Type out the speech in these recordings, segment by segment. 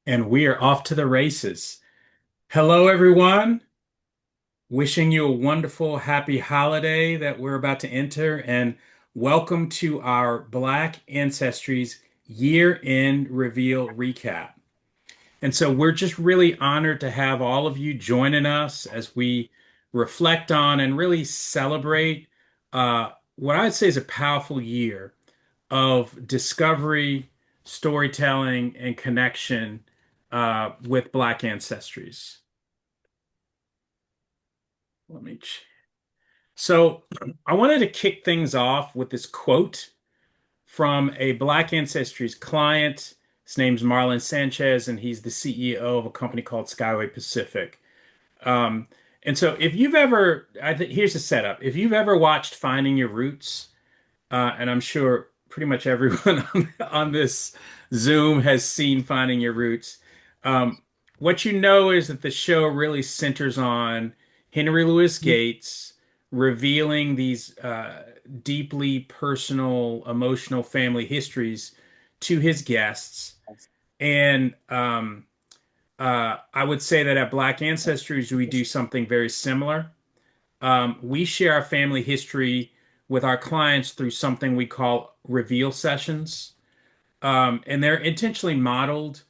And we are off to the races. Hello, everyone. Wishing you a wonderful, happy holiday that we're about to enter, and welcome to our Black Ancestries year-end reveal recap. And so we're just really honored to have all of you joining us as we reflect on and really celebrate what I'd say is a powerful year of discovery, storytelling, and connection with Black ancestries. Let me. So I wanted to kick things off with this quote from a Black Ancestries client. His name's Marlon Sanchez, and he's the CEO of a company called Skyway Pacific. Um, and so, if you've ever, here's the setup. If you've ever watched Finding Your Roots, and I'm sure pretty much everyone on this Zoom has seen Finding Your Roots. Um, what you know is that the show really centers on Henry Louis Gates revealing these deeply personal, emotional family histories to his guests. And I would say that at Black Ancestries, we do something very similar. We share our family history with our clients through something we call reveal sessions. And they're intentionally modeled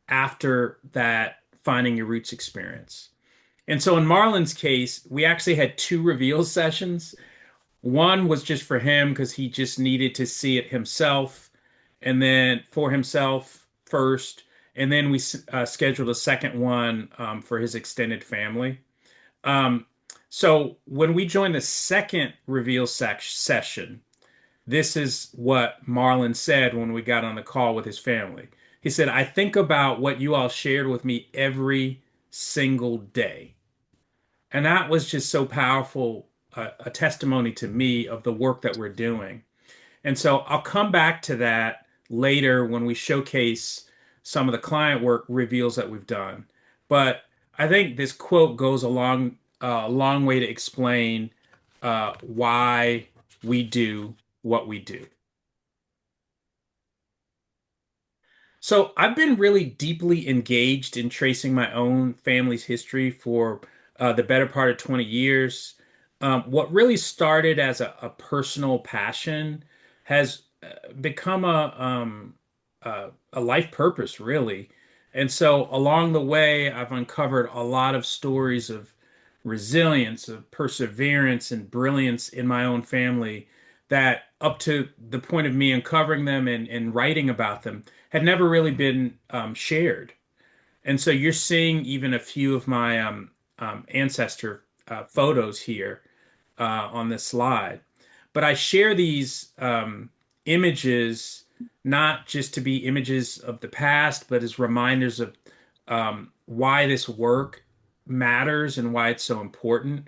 after that finding your roots experience. And so in Marlon's case, we actually had two reveal sessions. One was just for him because he just needed to see it himself, and then for himself first. And then we scheduled a second one for his extended family. Um, so when we joined the second reveal session, this is what Marlon said when we got on the call with his family. He said, I think about what you all shared with me every single day. And that was just so powerful, a testimony to me of the work that we're doing. And so I'll come back to that later when we showcase some of the client work reveals that we've done. But I think this quote goes a long way to explain why we do what we do. So I've been really deeply engaged in tracing my own family's history for the better part of 20 years. What really started as a personal passion has become a life purpose, really. And so along the way, I've uncovered a lot of stories of resilience, of perseverance, and brilliance in my own family that up to the point of me uncovering them and writing about them had never really been shared. And so you're seeing even a few of my ancestor photos here on this slide. But I share these images not just to be images of the past, but as reminders of why this work matters and why it's so important.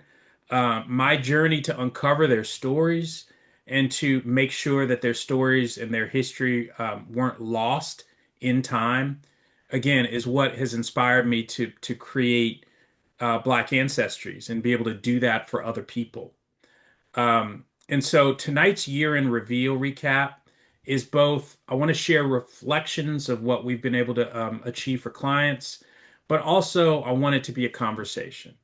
My journey to uncover their stories and to make sure that their stories and their history weren't lost in time, again, is what has inspired me to create Black Ancestries and be able to do that for other people. And so tonight's year in reveal recap is both, I want to share reflections of what we've been able to achieve for clients, but also I want it to be a conversation.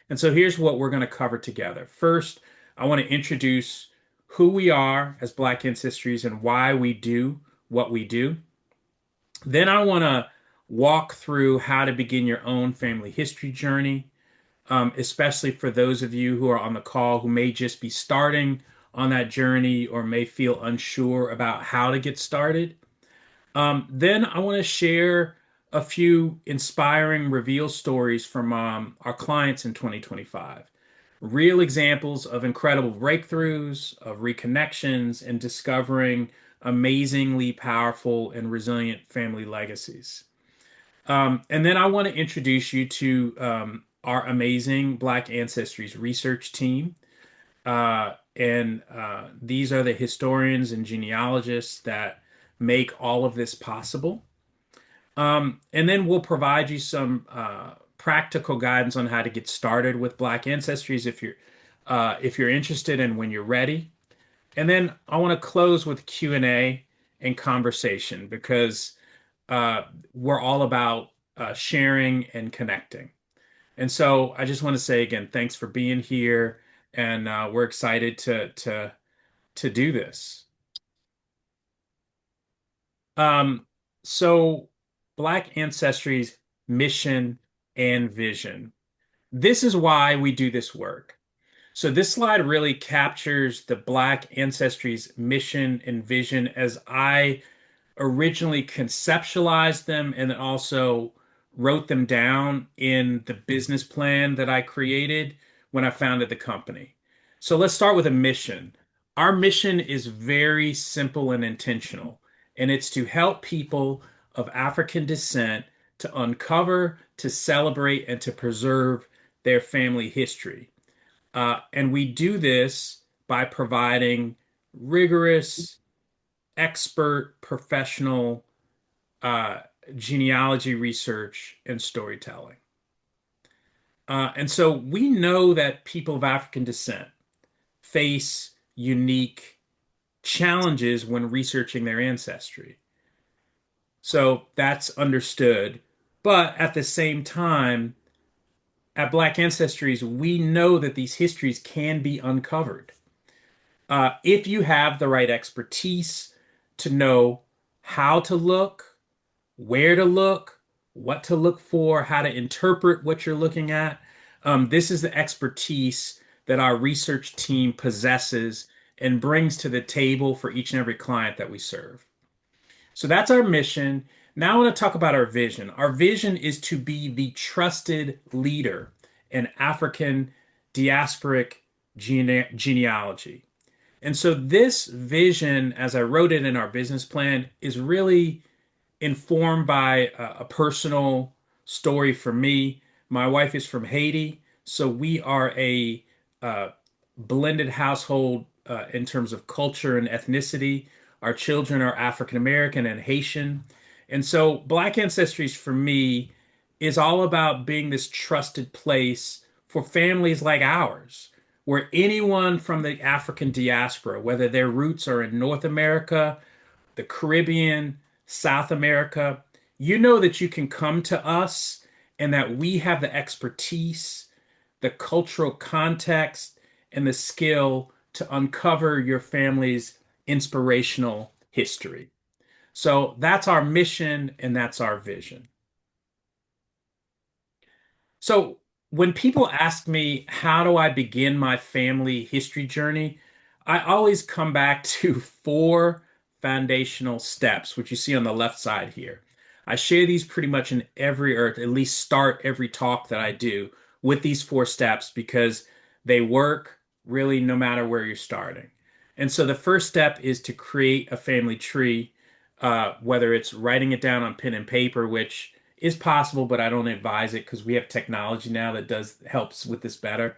And so here's what we're going to cover together. First, I want to introduce who we are as Black Ancestries and why we do what we do. Then I want to walk through how to begin your own family history journey, especially for those of you who are on the call who may just be starting on that journey or may feel unsure about how to get started. Then I want to share a few inspiring reveal stories from our clients in 2025. Real examples of incredible breakthroughs, of reconnections, and discovering amazingly powerful and resilient family legacies. And then I want to introduce you to our amazing Black Ancestries research team. And these are the historians and genealogists that make all of this possible. And then we'll provide you some practical guidance on how to get started with Black Ancestries if you're interested and when you're ready. And then I want to close with Q&A and conversation because uh, we're all about sharing and connecting. And so I just want to say again, thanks for being here, and we're excited to do this. Um, so Black Ancestries mission and vision. This is why we do this work. So this slide really captures the Black Ancestries mission and vision as I originally conceptualized them and then also wrote them down in the business plan that I created when I founded the company. So let's start with a mission. Our mission is very simple and intentional, and it's to help people of African descent to uncover, to celebrate, and to preserve their family history. And we do this by providing rigorous, expert, professional uh, genealogy research and storytelling. And so we know that people of African descent face unique challenges when researching their ancestry. So that's understood. But at the same time, at Black Ancestries, we know that these histories can be uncovered. If you have the right expertise to know how to look, where to look, what to look for, how to interpret what you're looking at. This is the expertise that our research team possesses and brings to the table for each and every client that we serve. So that's our mission. Now I want to talk about our vision. Our vision is to be the trusted leader in African diasporic genealogy. And so this vision, as I wrote it in our business plan, is really informed by a personal story for me. My wife is from Haiti, so we are a uh, blended household in terms of culture and ethnicity. Our children are African American and Haitian. And so Black Ancestries for me is all about being this trusted place for families like ours, where anyone from the African diaspora, whether their roots are in North America, the Caribbean, South America, you know that you can come to us and that we have the expertise, the cultural context, and the skill to uncover your family's inspirational history. So that's our mission and that's our vision. So when people ask me, how do I begin my family history journey? I always come back to four foundational steps, which you see on the left side here. I share these pretty much in every, or at least start every talk that I do with these four steps because they work really no matter where you're starting. And so the first step is to create a family tree, whether it's writing it down on pen and paper, which is possible, but I don't advise it because we have technology now that does helps with this better,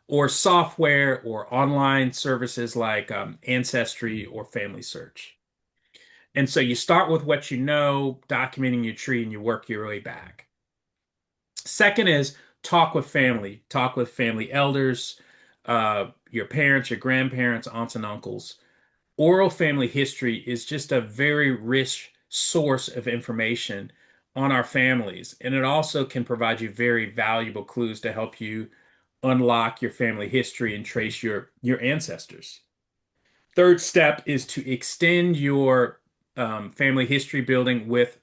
or software or online services like Ancestry or Family Search. And so you start with what you know, documenting your tree, and you work your way back. Second is talk with family elders, your parents, your grandparents, aunts and uncles. Oral family history is just a very rich source of information on our families, and it also can provide you very valuable clues to help you unlock your family history and trace your ancestors. Third step is to extend your family history building with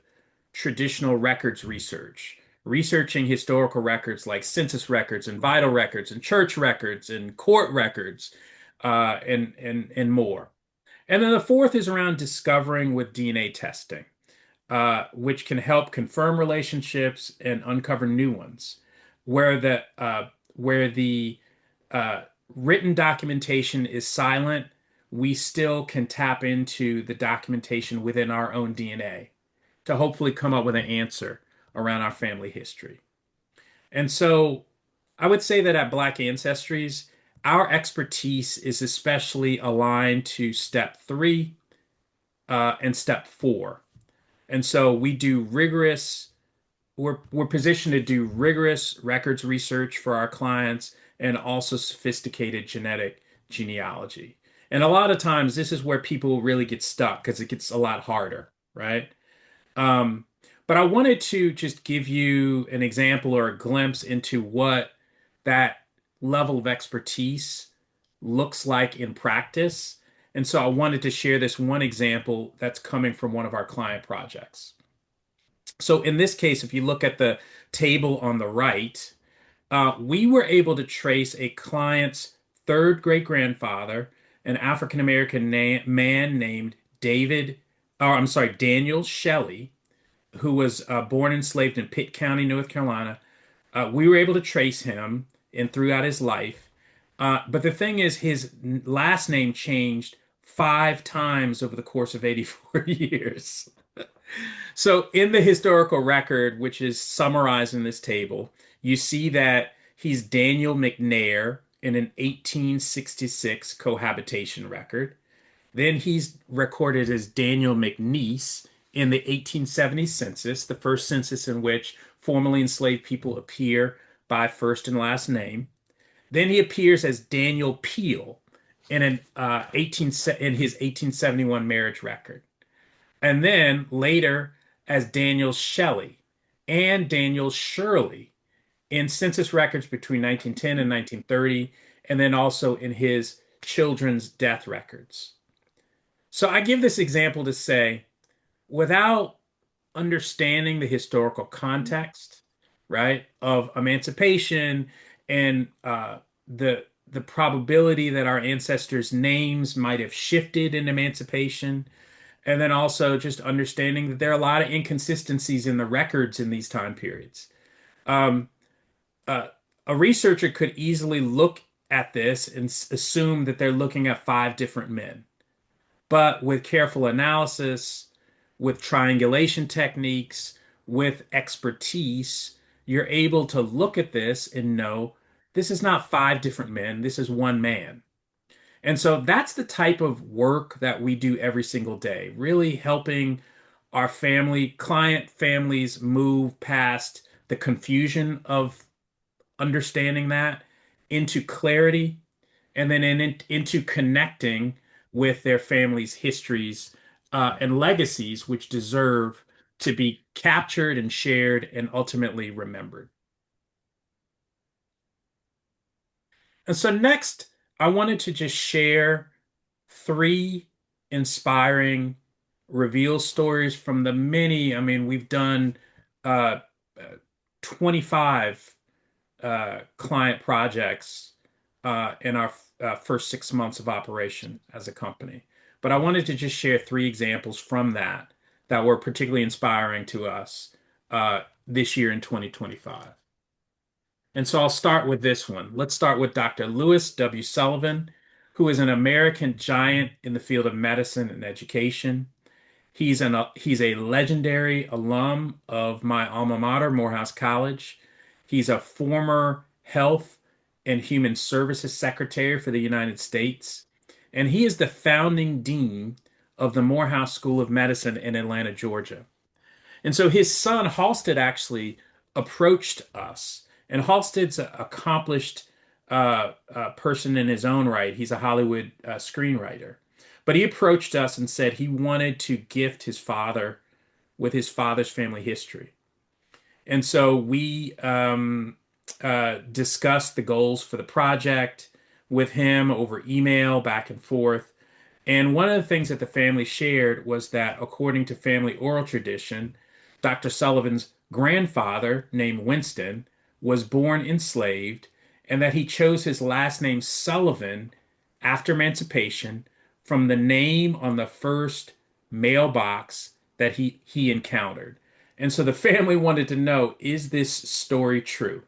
traditional records research, researching historical records like census records and vital records and church records and court records, and more. And then the fourth is around discovering with DNA testing, which can help confirm relationships and uncover new ones, where the uh, written documentation is silent, we still can tap into the documentation within our own DNA to hopefully come up with an answer around our family history. And so I would say that at Black Ancestries, our expertise is especially aligned to step three and step four. And so we're positioned to do rigorous records research for our clients and also sophisticated genetic genealogy. And a lot of times this is where people really get stuck because it gets a lot harder, right? But I wanted to just give you an example or a glimpse into what that level of expertise looks like in practice. And so I wanted to share this one example that's coming from one of our client projects. So in this case, if you look at the table on the right, we were able to trace a client's third great grandfather, an African American man named Daniel Shelley, who was born enslaved in Pitt County, North Carolina. We were able to trace him and throughout his life. But the thing is, his last name changed 5 times over the course of 84 years. So, in the historical record, which is summarized in this table, you see that he's Daniel McNair in an 1866 cohabitation record. Then he's recorded as Daniel McNeese in the 1870 census, the first census in which formerly enslaved people appear by first and last name. Then he appears as Daniel Peel in in his 1871 marriage record. And then later as Daniel Shelley and Daniel Shirley in census records between 1910 and 1930, and then also in his children's death records. So I give this example to say, without understanding the historical context, right, of emancipation and the probability that our ancestors' names might have shifted in emancipation, and then also just understanding that there are a lot of inconsistencies in the records in these time periods. Um, uh, a researcher could easily look at this and assume that they're looking at 5 different men. But with careful analysis, with triangulation techniques, with expertise, you're able to look at this and know this is not 5 different men, this is one man. And so that's the type of work that we do every single day, really helping our client families move past the confusion of understanding that into clarity and then into connecting with their families' histories and legacies, which deserve to be captured and shared and ultimately remembered. And so, next, I wanted to just share 3 inspiring reveal stories from the many. I mean, we've done uh, uh, 25 client projects in our first 6 months of operation as a company. But I wanted to just share 3 examples from that were particularly inspiring to us this year in 2025. And so I'll start with this one. Let's start with Dr. Lewis W. Sullivan, who is an American giant in the field of medicine and education. He's a legendary alum of my alma mater, Morehouse College. He's a former Health and Human Services Secretary for the United States, and he is the founding dean of the Morehouse School of Medicine in Atlanta, Georgia. And so his son Halstead actually approached us, and Halstead's an accomplished person in his own right. He's a Hollywood screenwriter. But he approached us and said he wanted to gift his father with his father's family history. And so we discussed the goals for the project with him over email, back and forth. And one of the things that the family shared was that, according to family oral tradition, Dr. Sullivan's grandfather, named Winston, was born enslaved, and that he chose his last name Sullivan after emancipation from the name on the first mailbox that he encountered. And so the family wanted to know, is this story true?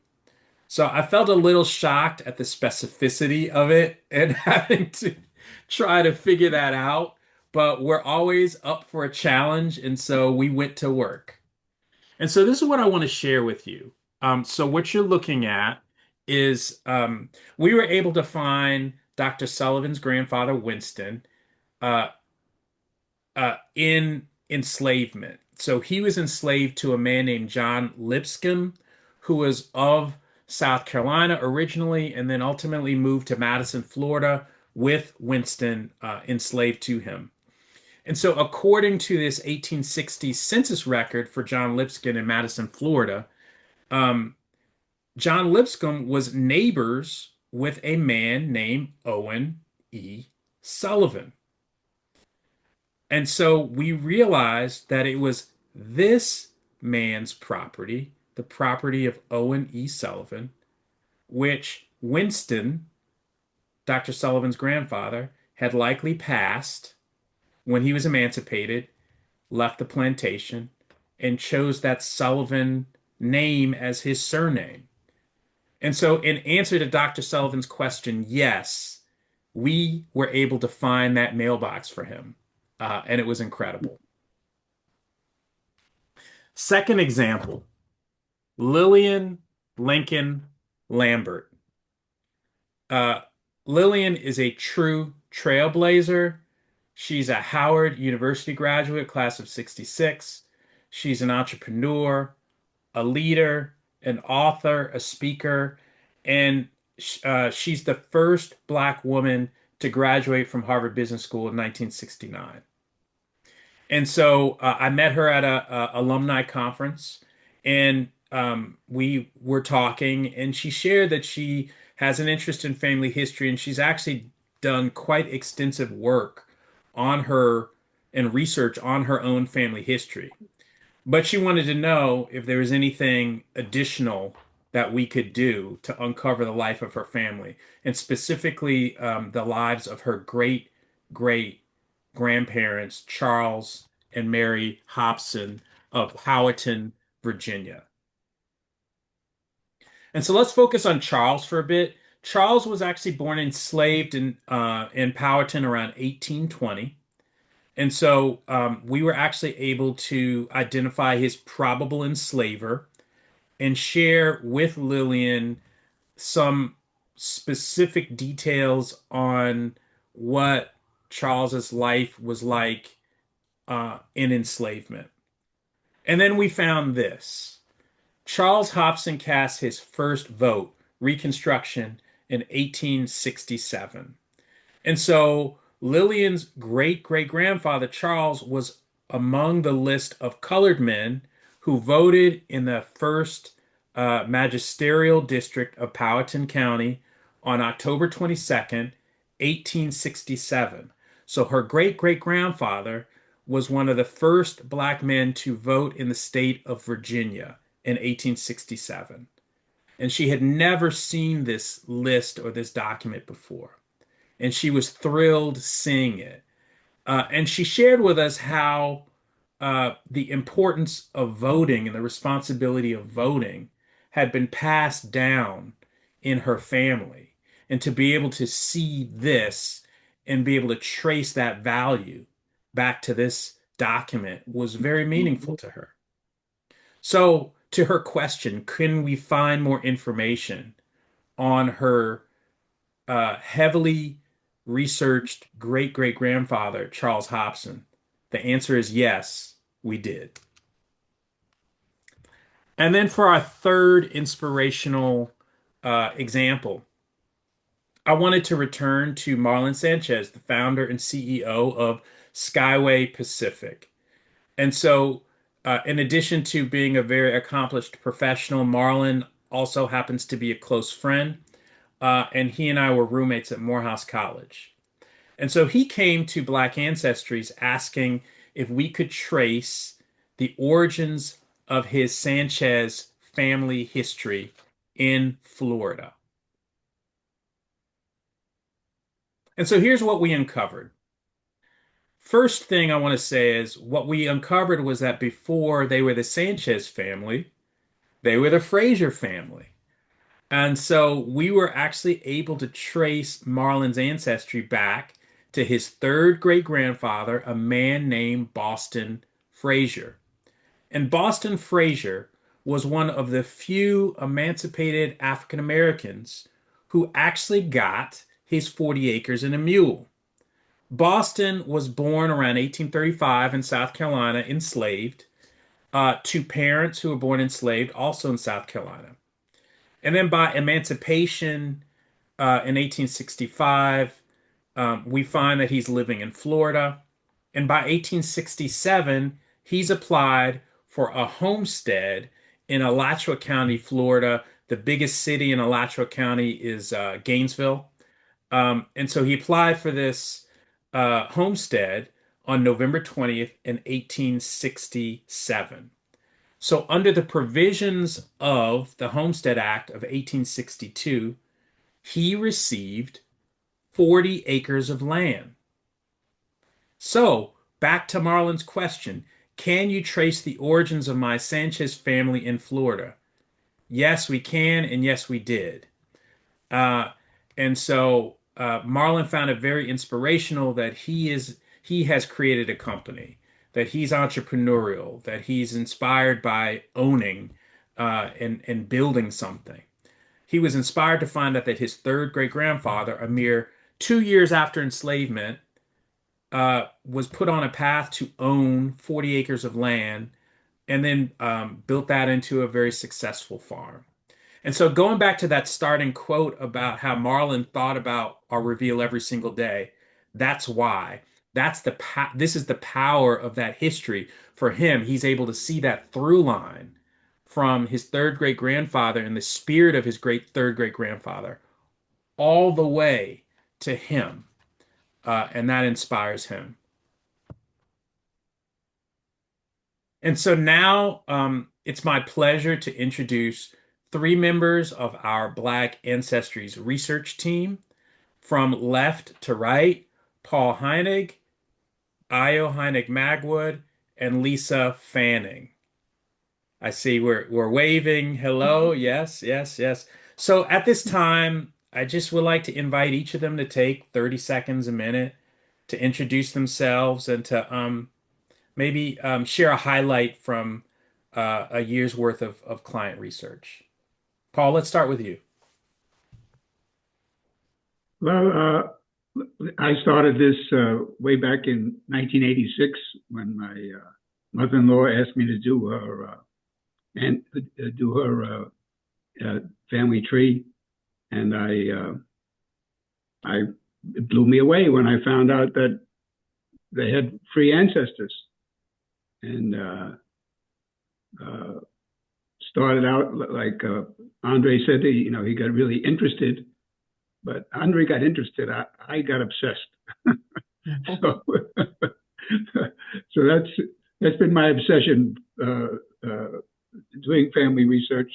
So I felt a little shocked at the specificity of it and having to try to figure that out. But we're always up for a challenge. And so we went to work. And so this is what I want to share with you. So what you're looking at is we were able to find Dr. Sullivan's grandfather, Winston, uh, in enslavement. So he was enslaved to a man named John Lipscomb, who was of South Carolina originally, and then ultimately moved to Madison, Florida, with Winston enslaved to him. And so, according to this 1860 census record for John Lipscomb in Madison, Florida, um, John Lipscomb was neighbors with a man named Owen E. Sullivan. And so we realized that it was this man's property, the property of Owen E. Sullivan, which Winston, Dr. Sullivan's grandfather, had likely passed when he was emancipated, left the plantation, and chose that Sullivan name as his surname. And so, in answer to Dr. Sullivan's question, yes, we were able to find that mailbox for him. And it was incredible. Second example, Lillian Lincoln Lambert. Uh, Lillian is a true trailblazer. She's a Howard University graduate, class of 66. She's an entrepreneur, a leader, an author, a speaker, and she's the first Black woman to graduate from Harvard Business School in 1969. And so I met her at a alumni conference, and we were talking, and she shared that she has an interest in family history, and she's actually done quite extensive work on her and research on her own family history. But she wanted to know if there was anything additional that we could do to uncover the life of her family, and specifically the lives of her great great grandparents, Charles and Mary Hobson of Powhatan, Virginia. And so let's focus on Charles for a bit. Charles was actually born enslaved in Powhatan around 1820. And so we were actually able to identify his probable enslaver and share with Lillian some specific details on what Charles's life was like in enslavement. And then we found this. Charles Hobson cast his first vote, Reconstruction, in 1867. And so Lillian's great great grandfather, Charles, was among the list of colored men who voted in the first magisterial district of Powhatan County on October 22nd, 1867. So her great great grandfather was one of the first Black men to vote in the state of Virginia in 1867. And she had never seen this list or this document before, and she was thrilled seeing it. And she shared with us how the importance of voting and the responsibility of voting had been passed down in her family. And to be able to see this and be able to trace that value back to this document was very meaningful to her. So, to her question, can we find more information on her heavily researched great great grandfather, Charles Hobson? The answer is yes, we did. And then for our third inspirational example, I wanted to return to Marlon Sanchez, the founder and CEO of Skyway Pacific. And so, in addition to being a very accomplished professional, Marlon also happens to be a close friend. And he and I were roommates at Morehouse College. And so he came to Black Ancestries asking if we could trace the origins of his Sanchez family history in Florida. And so here's what we uncovered. First thing I want to say is what we uncovered was that before they were the Sanchez family, they were the Fraser family. And so we were actually able to trace Marlon's ancestry back to his third great grandfather, a man named Boston Fraser. And Boston Fraser was one of the few emancipated African Americans who actually got his 40 acres and a mule. Boston was born around 1835 in South Carolina, enslaved, to parents who were born enslaved, also in South Carolina. And then by emancipation in 1865, we find that he's living in Florida. And by 1867, he's applied for a homestead in Alachua County, Florida. The biggest city in Alachua County is Gainesville. And so he applied for this homestead on November 20th in 1867. So, under the provisions of the Homestead Act of 1862, he received 40 acres of land. So, back to Marlon's question, can you trace the origins of my Sanchez family in Florida? Yes, we can, and yes, we did. Uh, and so Marlon found it very inspirational that he has created a company, that he's entrepreneurial, that he's inspired by owning and building something. He was inspired to find out that his third great grandfather, a mere 2 years after enslavement, was put on a path to own 40 acres of land and then built that into a very successful farm. And so going back to that starting quote about how Marlon thought about our reveal every single day, that's why. This is the power of that history for him. He's able to see that through line from his third great grandfather and the spirit of his great third great grandfather all the way to him. And that inspires him. And so now it's my pleasure to introduce three members of our Black Ancestries research team. From left to right, Paul Heinig, Io Heinig Magwood, and Lisa Fanning. I see we're waving. Hello. Yes, yes, yes. So at this time, I just would like to invite each of them to take 30 seconds, a minute to introduce themselves and to maybe share a highlight from a year's worth of client research. Paul, let's start with you. Well, I started this way back in 1986 when my mother-in-law asked me to do her and do her family tree, and I it blew me away when I found out that they had free ancestors, and uh, started out like Andre said, he got really interested. But Andre got interested. I got obsessed. so, so that's been my obsession. Doing family research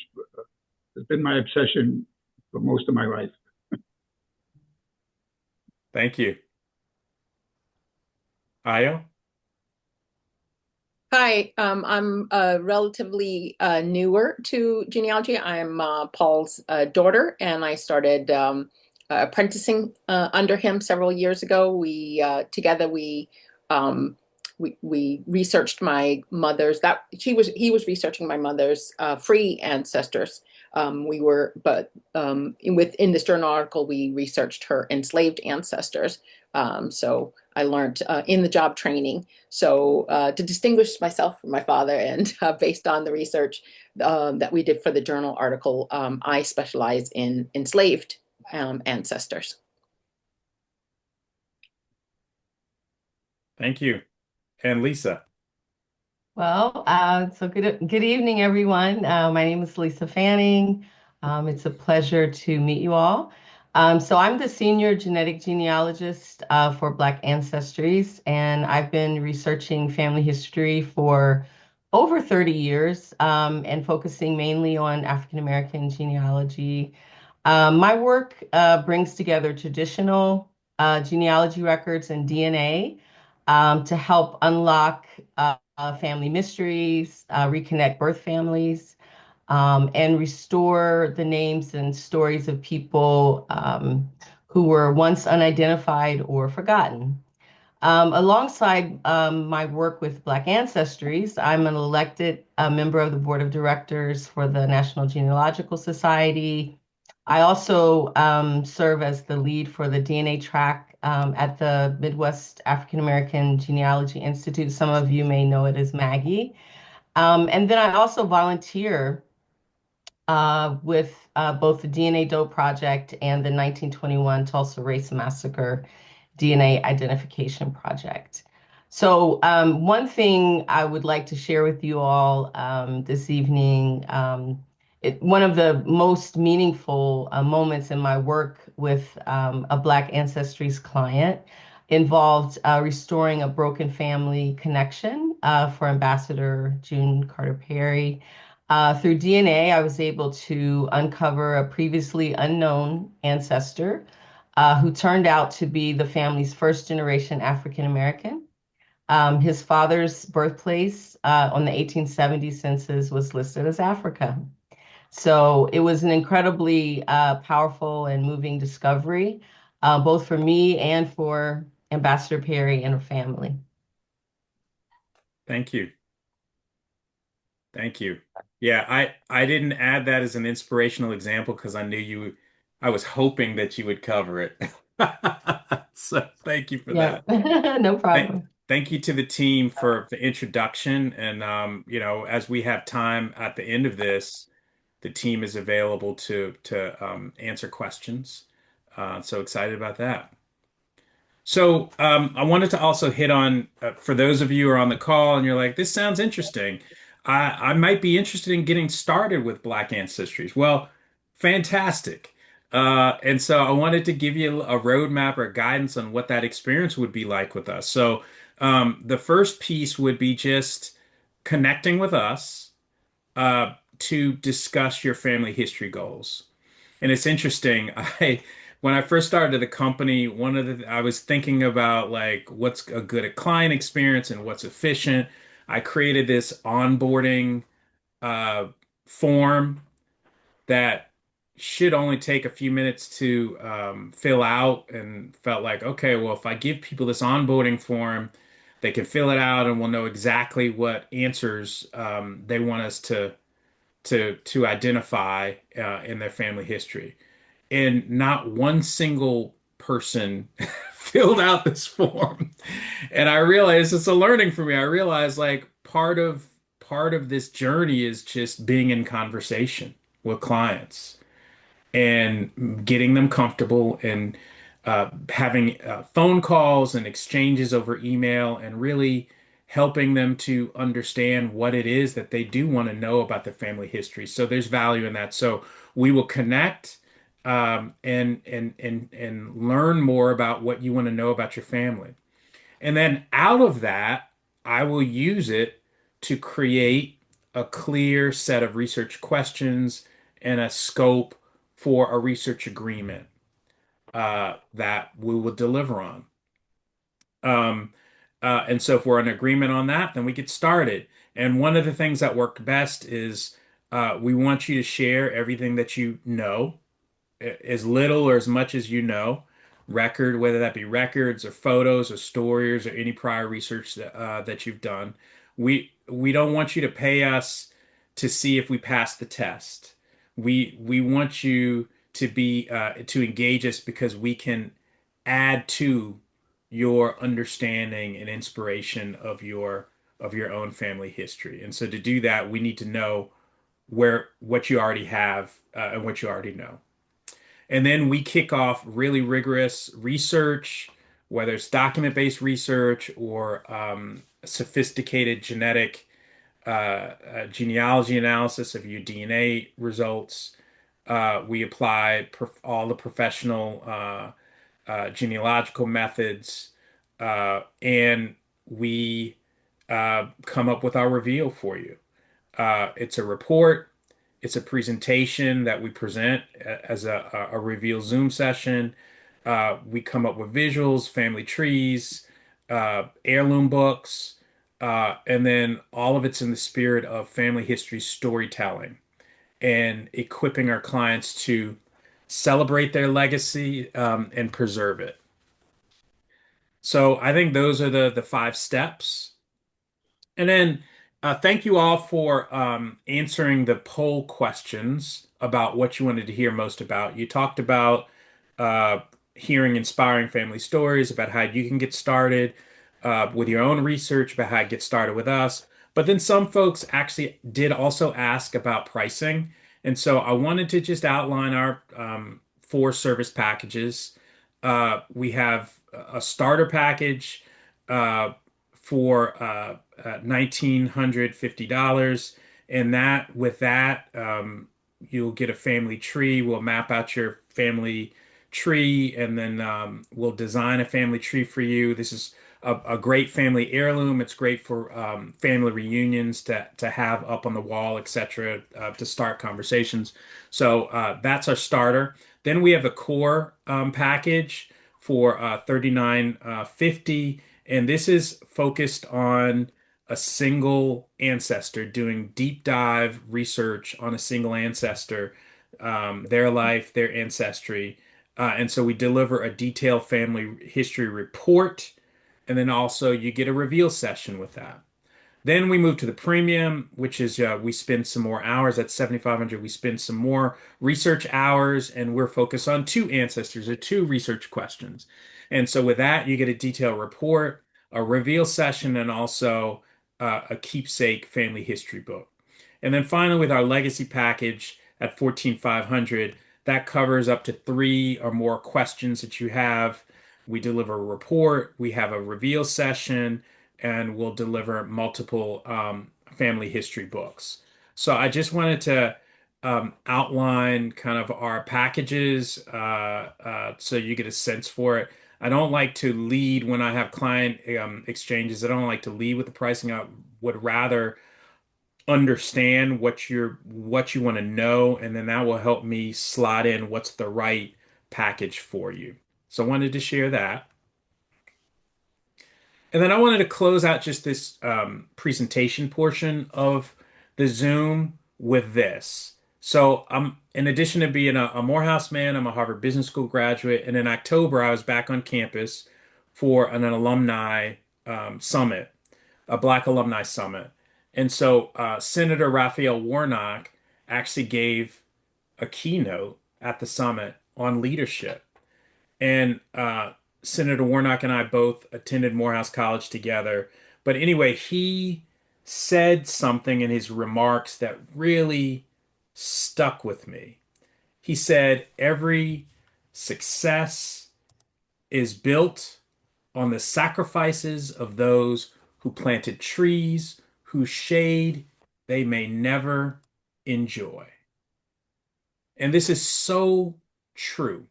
has been my obsession for most of my life. Thank you. Ayo? Hi, I'm relatively newer to genealogy. I'm Paul's daughter, and I started apprenticing under him several years ago. We together um, we researched my mother's that he was researching my mother's free ancestors. Within this journal article, we researched her enslaved ancestors. So I learned in the job training. So to distinguish myself from my father, and based on the research that we did for the journal article, I specialize in enslaved ancestors. Thank you. And Lisa? So good evening, everyone. My name is Lisa Fanning. It's a pleasure to meet you all. So I'm the senior genetic genealogist for Black Ancestries, and I've been researching family history for over 30 years and focusing mainly on African American genealogy. My work brings together traditional genealogy records and DNA to help unlock family mysteries, reconnect birth families, and restore the names and stories of people who were once unidentified or forgotten. Alongside my work with Black Ancestries, I'm an elected member of the board of directors for the National Genealogical Society. I also serve as the lead for the DNA track at the Midwest African American Genealogy Institute. Some of you may know it as Maggie. And then I also volunteer with both the DNA Dope Project and the 1921 Tulsa Race Massacre DNA Identification Project. So, one thing I would like to share with you all this evening, one of the most meaningful moments in my work with a Black Ancestries client involved restoring a broken family connection for Ambassador June Carter Perry. Through DNA, I was able to uncover a previously unknown ancestor who turned out to be the family's first generation African American. His father's birthplace on the 1870 census was listed as Africa. So it was an incredibly powerful and moving discovery, both for me and for Ambassador Perry and her family. Thank you. Thank you. Yeah, I didn't add that as an inspirational example because I knew you, I was hoping that you would cover it. So thank you for Yeah, that. no Thank, problem. thank you to the team for the introduction. And, as we have time at the end of this, the team is available to answer questions. So excited about that. So I wanted to also hit on for those of you who are on the call and you're like, this sounds interesting. I might be interested in getting started with Black Ancestries. Well, fantastic. And so I wanted to give you a roadmap or guidance on what that experience would be like with us. So the first piece would be just connecting with us to discuss your family history goals. And it's interesting. I when I first started the company, one of the I was thinking about like what's a good client experience and what's efficient. I created this onboarding uh, form that should only take a few minutes to fill out, and felt like, okay, well, if I give people this onboarding form, they can fill it out and we'll know exactly what answers they want us to identify in their family history. And not one single person filled out this form. And I realized it's a learning for me. I realized like part of this journey is just being in conversation with clients and getting them comfortable and having phone calls and exchanges over email and really helping them to understand what it is that they do want to know about their family history. So there's value in that. So we will connect and learn more about what you want to know about your family. And then out of that, I will use it to create a clear set of research questions and a scope for a research agreement that we will deliver on. Um, and so if we're in agreement on that, then we get started. And one of the things that worked best is we want you to share everything that you know, as little or as much as you know, whether that be records or photos or stories or any prior research that you've done. We don't want you to pay us to see if we pass the test. We want you to engage us because we can add to your understanding and inspiration of your own family history. And so to do that, we need to know where what you already have and what you already know. And then we kick off really rigorous research, whether it's document-based research or sophisticated genealogy analysis of your DNA results. We apply all the professional genealogical methods, and we come up with our reveal for you. It's a report. It's a presentation that we present as a reveal Zoom session. We come up with visuals, family trees, heirloom books, and then all of it's in the spirit of family history storytelling and equipping our clients to celebrate their legacy and preserve it. So I think those are the five steps. And then thank you all for answering the poll questions about what you wanted to hear most about. You talked about uh, hearing inspiring family stories, about how you can get started with your own research, about how to get started with us. But then some folks actually did also ask about pricing. And so I wanted to just outline our four service packages. We have a starter package. Uh, for $1,950. And that with that, you'll get a family tree. We'll map out your family tree, and then we'll design a family tree for you. This is a great family heirloom. It's great for family reunions to have up on the wall, etc., to start conversations. So that's our starter. Then we have a core package for 39.50, and this is focused on a single ancestor, doing deep dive research on a single ancestor, their life, their ancestry. And so we deliver a detailed family history report, and then also you get a reveal session with that. Then we move to the premium, which is we spend some more hours at 7,500. We spend some more research hours, and we're focused on two ancestors or two research questions. And so with that, you get a detailed report, a reveal session, and also a keepsake family history book. And then finally, with our legacy package at 14,500, that covers up to three or more questions that you have. We deliver a report, we have a reveal session, and we'll deliver multiple family history books. So I just wanted to outline kind of our packages so you get a sense for it. I don't like to lead when I have client exchanges. I don't like to lead with the pricing. I would rather understand what you want to know, and then that will help me slot in what's the right package for you. So I wanted to share that. And then I wanted to close out just this presentation portion of the Zoom with this. So I'm, in addition to being a Morehouse man, I'm a Harvard Business School graduate. And in October, I was back on campus for an alumni summit, a Black alumni summit. And so Senator Raphael Warnock actually gave a keynote at the summit on leadership. And Senator Warnock and I both attended Morehouse College together. But anyway, he said something in his remarks that really stuck with me. He said, every success is built on the sacrifices of those who planted trees whose shade they may never enjoy. And this is so true.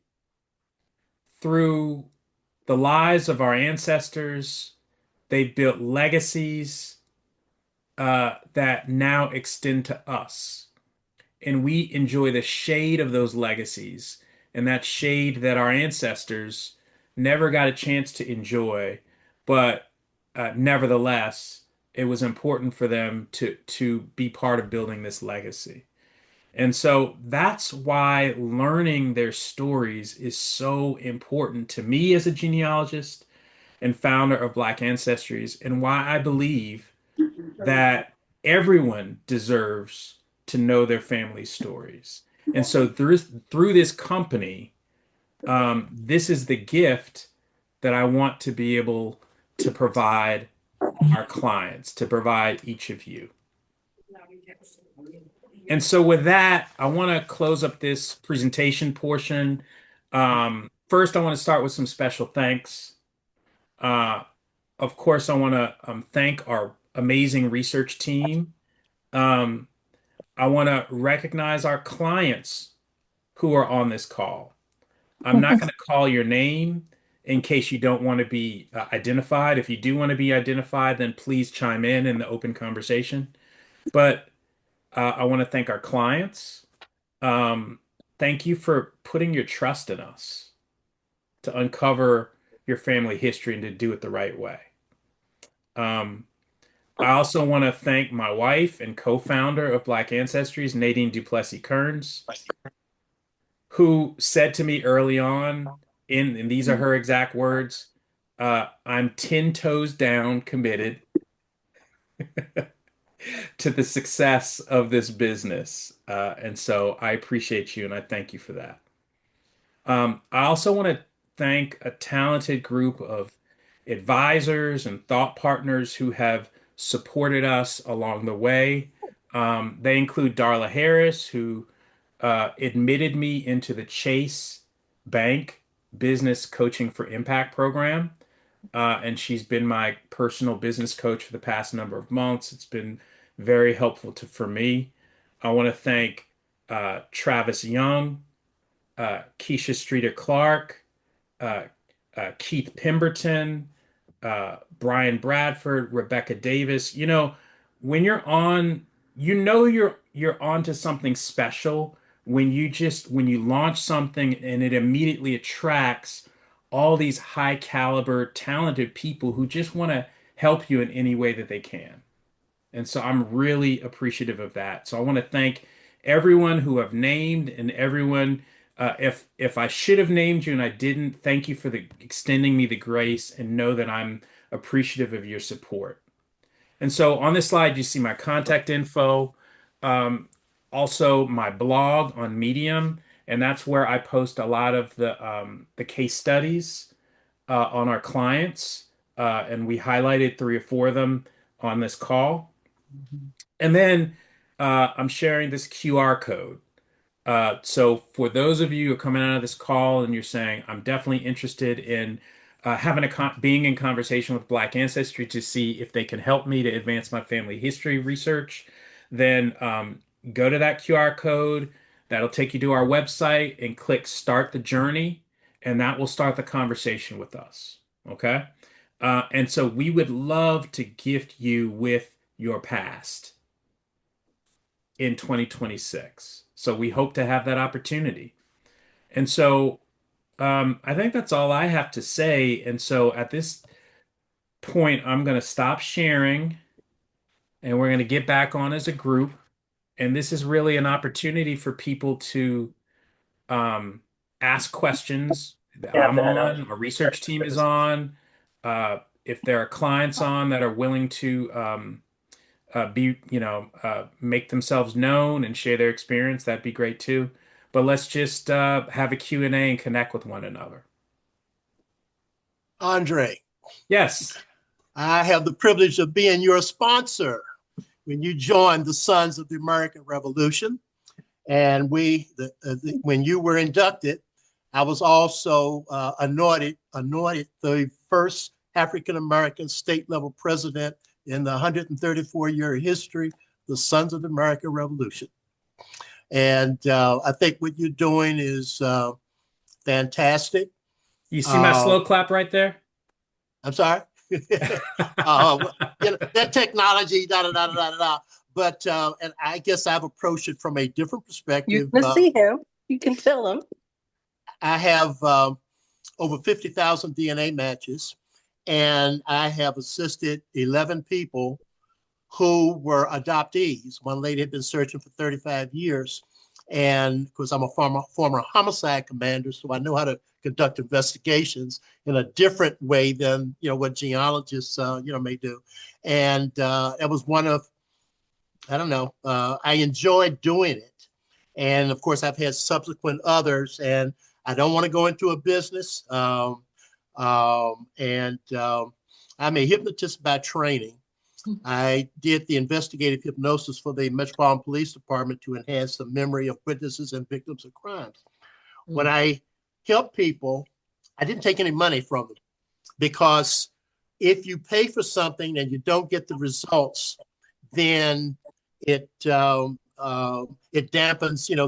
Through the lives of our ancestors, they built legacies that now extend to us. And we enjoy the shade of those legacies and that shade that our ancestors never got a chance to enjoy. But nevertheless, it was important for them to be part of building this legacy. And so that's why learning their stories is so important to me as a genealogist and founder of Black Ancestries, and why I believe that everyone deserves to know their family stories. And so through this company, this is the gift that I want to be able to provide our clients, to provide each of you. And so with that, I want to close up this presentation portion. First, I want to start with some special thanks. Uh, of course, I want to thank our amazing research team. Um, I want to recognize our clients who are on this call. I'm not going to call your name in case you don't want to be identified. If you do want to be identified, then please chime in the open conversation. But I want to thank our clients. Um, Thank you for putting your trust in us to uncover your family history and to do it the right way. Um, I also want to thank my wife and co-founder of Black Ancestries, Nadine Duplessis Kearns, who said to me early on, and these are her exact words, I'm 10 toes down committed to the success of this business. And so I appreciate you and I thank you for that. I also want to thank a talented group of advisors and thought partners who have supported us along the way. They include Darla Harris, who admitted me into the Chase Bank Business Coaching for Impact program. and she's been my personal business coach for the past number of months. It's been very helpful for me. I want to thank Travis Young, Keisha Streeter Clark, uh, Keith Pemberton, Brian Bradford, Rebecca Davis. When you're on, you're onto something special when you launch something and it immediately attracts all these high caliber, talented people who just want to help you in any way that they can. And so I'm really appreciative of that. So I want to thank everyone who I've named and everyone. If I should have named you and I didn't, thank you for the extending me the grace and know that I'm appreciative of your support. And so on this slide, you see my contact info, um, also my blog on Medium, and that's where I post a lot of the case studies on our clients, and we highlighted three or four of them on this call. And then I'm sharing this QR code. So for those of you who are coming out of this call and you're saying, I'm definitely interested in having being in conversation with Black Ancestry to see if they can help me to advance my family history research, then go to that QR code. That'll take you to our website and click Start the Journey, and that will start the conversation with us. Okay? And so we would love to gift you with your past in 2026. So we hope to have that opportunity. And so I think that's all I have to say. And so at this point, I'm going to stop sharing and we're going to get back on as a group. And this is really an opportunity for people to um, ask questions. Have I'm that on, our research team is on. If there are clients on that are willing to make themselves known and share their experience, that'd be great too. But let's just have a Q&A and connect with one another. Andre, Yes. I have the privilege of being your sponsor when you joined the Sons of the American Revolution. And when you were inducted, I was also anointed the first African American state level president in the 134-year history, the Sons of the American Revolution. And I think what you're doing is fantastic. You see my Uh, slow clap right there? I'm sorry. That technology, da da da da da da. But and I guess I've approached it from a different You perspective. can see him. You can tell him. I have over 50,000 DNA matches, and I have assisted 11 people who were adoptees. One lady had been searching for 35 years, and because I'm a former homicide commander, so I know how to conduct investigations in a different way than what genealogists may do. And it was one of, I don't know, I enjoyed doing it. And of course, I've had subsequent others, and I don't want to go into a business. I'm a hypnotist by training. I did the investigative hypnosis for the Metropolitan Police Department to enhance the memory of witnesses and victims of crimes. When I help people, I didn't take any money from them, because if you pay for something and you don't get the results, then it dampens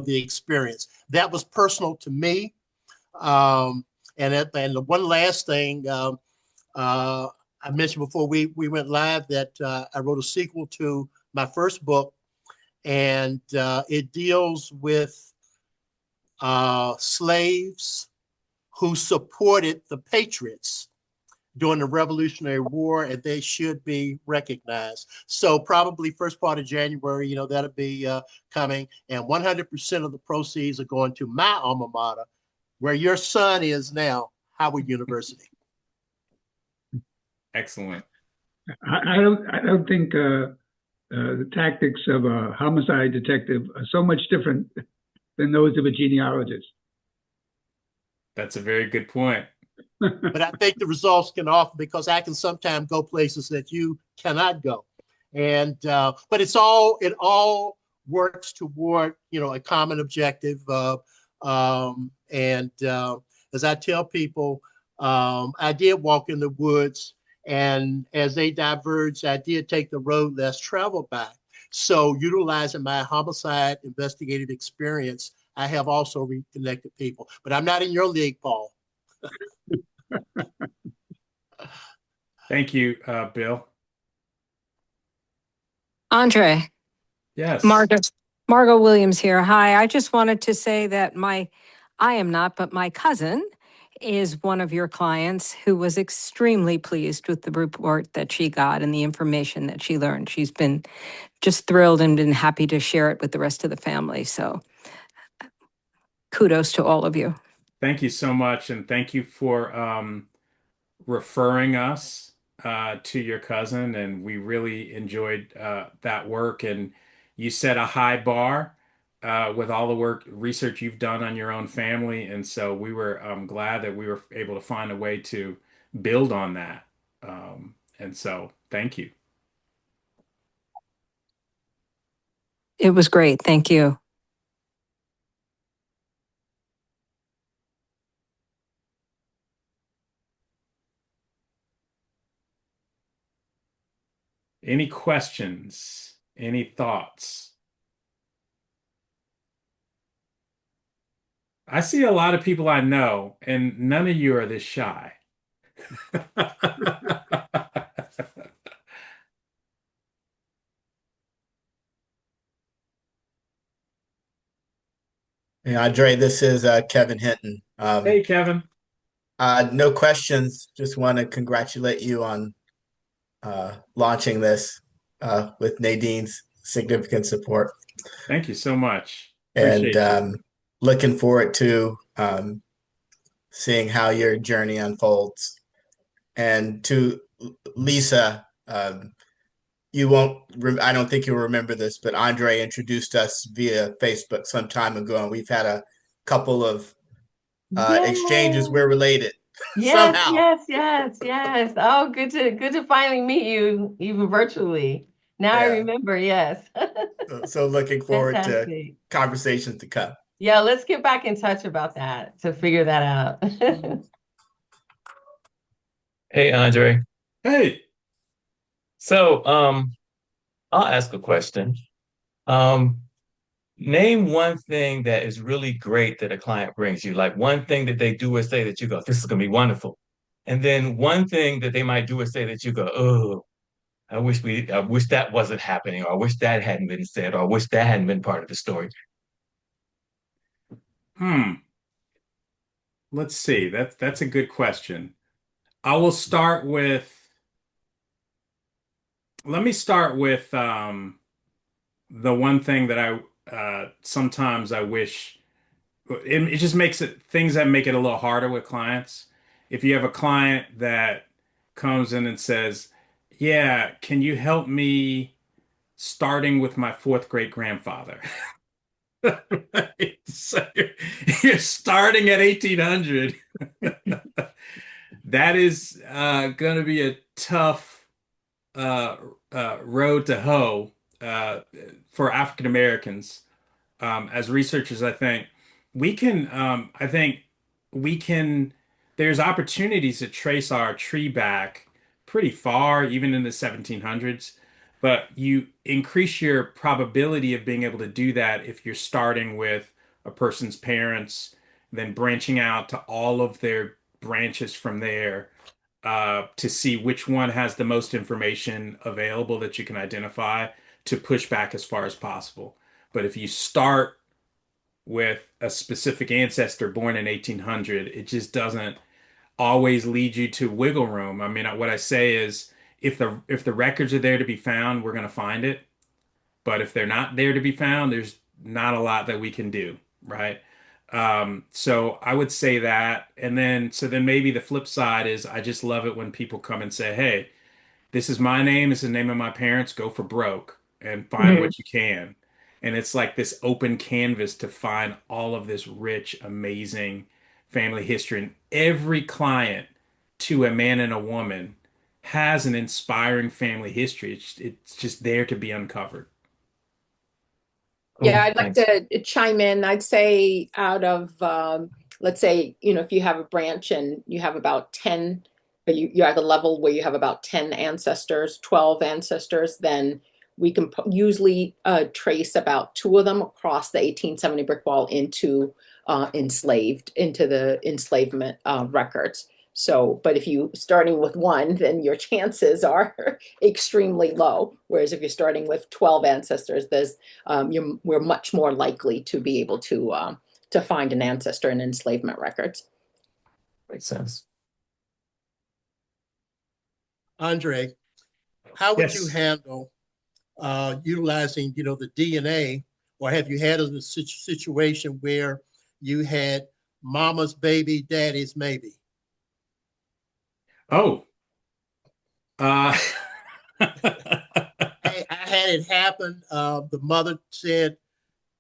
the experience. That was personal to me. And the one last thing I mentioned before we went live that I wrote a sequel to my first book, and it deals with slaves who supported the Patriots during the Revolutionary War, and they should be recognized. So probably first part of January, that'll be coming, and 100% of the proceeds are going to my alma mater, where your son is now, Howard University. Excellent. I don't think the tactics of a homicide detective are so much different than those of a genealogist. That's a very good point. But I think the results can offer, because I can sometimes go places that you cannot go. And but it all works toward a common objective. As I tell people, I did walk in the woods, and as they diverged, I did take the road less traveled by. So, utilizing my homicide investigative experience, I have also reconnected people. But I'm not in your league, Paul. Thank you, Bill. Andre, Yes. Margaret, Margot Williams here. Hi, I just wanted to say that I am not, but my cousin is one of your clients who was extremely pleased with the report that she got and the information that she learned. She's been just thrilled and been happy to share it with the rest of the family. So kudos to all of you. Thank you so much, and thank you for referring us to your cousin. And we really enjoyed that work. And you set a high bar with all the work research you've done on your own family. And so we were glad that we were able to find a way to build on that. And so thank you. It was great. Thank you. Any questions? Any thoughts? I see a lot of people I know, and none of you are this shy. Hey, Andre, this is Kevin Hinton. Hey, Kevin. No questions. Just want to congratulate you on launching this with Nadine's significant support, Thank you so much. and Appreciate you. looking forward to seeing how your journey unfolds. And to Lisa, you won't. I don't think you'll remember this, but Andre introduced us via Facebook some time ago, and we've had a couple of exchanges. Yay! We're related Yes, somehow. yes, yes, yes. Oh, good to finally meet you, even virtually. Now I Yeah. remember, yes. So looking forward to Fantastic. conversations to come. Yeah, let's get back in touch about that to figure that out. Hey, Andre. Hey, So, I'll ask a question. Um, Name one thing that is really great that a client brings you, like one thing that they do or say that you go, this is gonna be wonderful. And then one thing that they might do or say that you go, oh, I wish that wasn't happening, or I wish that hadn't been said, or I wish that hadn't been part of the story. hmm. Let's see. That's a good question. I will start with. Let me start with the one thing that I sometimes I wish it just makes it things that make it a little harder with clients. If you have a client that comes in and says, "Yeah, can you help me starting with my fourth great grandfather?" Right? So you're starting at 1800. That is going to be a tough uh, road to hoe uh, for African Americans. As researchers, I think we can, there's opportunities to trace our tree back pretty far, even in the 1700s, but you increase your probability of being able to do that if you're starting with a person's parents, then branching out to all of their branches from there, to see which one has the most information available that you can identify to push back as far as possible. But if you start with a specific ancestor born in 1800, it just doesn't always lead you to wiggle room. I mean, what I say is if the records are there to be found, we're going to find it. But if they're not there to be found, there's not a lot that we can do, right? So I would say that. And then maybe the flip side is I just love it when people come and say, "Hey, this is my name. This is the name of my parents. Go for broke and find Mhm. what you can." And it's like this open canvas to find all of this rich, amazing family history. And every client, to a man and a woman, has an inspiring family history. It's just there to be uncovered. Yeah, Oh, I'd like thanks. to chime in. I'd say out of let's say, if you have a branch and you have about 10, or you're at a level where you have about 10 ancestors, 12 ancestors, then we can usually trace about two of them across the 1870 brick wall into the enslavement records. So, but if you starting with one, then your chances are extremely low. Whereas if you're starting with 12 ancestors, we're much more likely to be able to find an ancestor in enslavement records. Makes sense. Andre, how would you Yes. handle utilizing, the DNA, or have you had a situation where you had mama's baby, daddy's maybe? Oh. Uh, I had it happen. The mother said,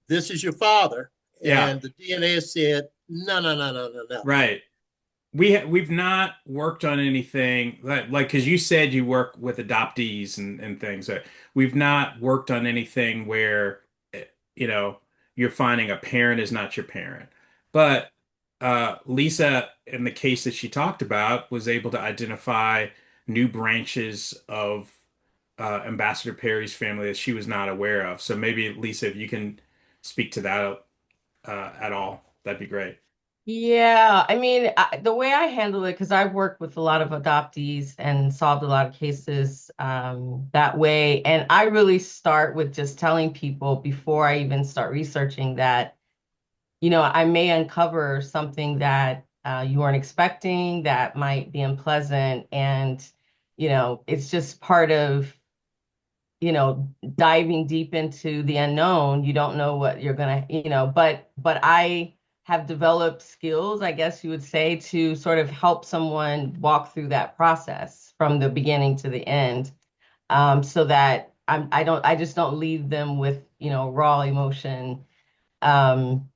"This is your father," yeah, and the DNA said, "No, no, no, no, no, no." right. We've not worked on anything like because you said you work with adoptees and things. We've not worked on anything where eh, you know you're finding a parent is not your parent. But Lisa, in the case that she talked about, was able to identify new branches of Ambassador Perry's family that she was not aware of. So maybe Lisa, if you can speak to that at all, that'd be great. Yeah, I mean, the way I handle it, because I've worked with a lot of adoptees and solved a lot of cases that way. And I really start with just telling people before I even start researching that, I may uncover something that you weren't expecting that might be unpleasant. And, it's just part of diving deep into the unknown. You don't know what you're gonna, but I have developed skills, I guess you would say, to sort of help someone walk through that process from the beginning to the end, so that I just don't leave them with, raw emotion. Um,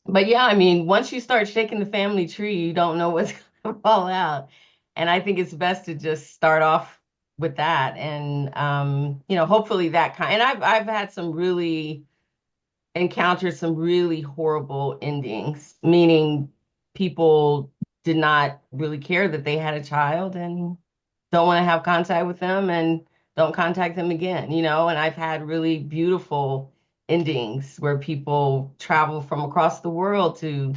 but yeah, I mean, once you start shaking the family tree, you don't know what's going to fall out. And I think it's best to just start off with that. And hopefully that kind, and I've had some really encountered some really horrible endings, meaning people did not really care that they had a child and don't want to have contact with them and don't contact them again, and I've had really beautiful endings where people travel from across the world to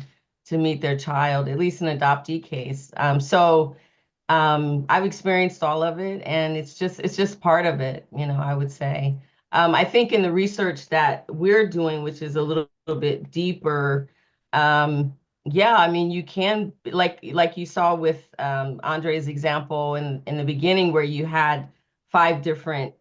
meet their child, at least an adoptee case. So I've experienced all of it, and it's just part of it, I would say. I think in the research that we're doing, which is a little bit deeper, yeah, I mean, you can like you saw with Andre's example in the beginning, where you had five different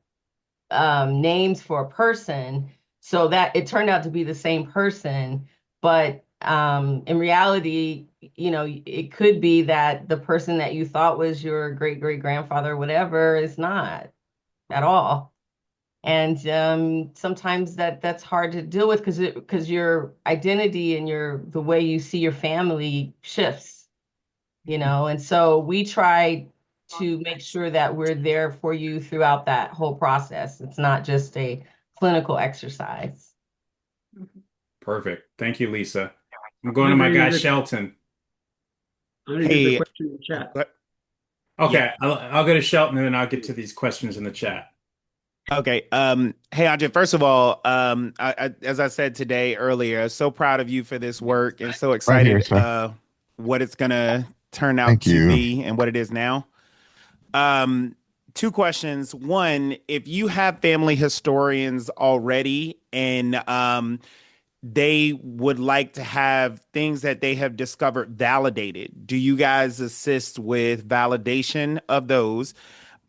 names for a person, so that it turned out to be the same person. But in reality, it could be that the person that you thought was your great great grandfather, whatever, is not at all. And sometimes that's hard to deal with because your identity and the way you see your family shifts, and so we try to make sure that we're there for you throughout that whole process. It's not just a clinical exercise. Perfect. Thank you, Lisa. I'm going to my Andre, guy Shelton. there's a Hey, question in the chat. yeah. Okay, I'll go to Shelton and then I'll get to these questions in the chat. Okay. Hey, Andre, first of all, as I said today earlier, so proud of you for this work and so Right here, excited sir. what it's gonna turn out Thank to you. be and what it is now. Um, Two questions. One, if you have family historians already and they would like to have things that they have discovered validated, do you guys assist with validation of those?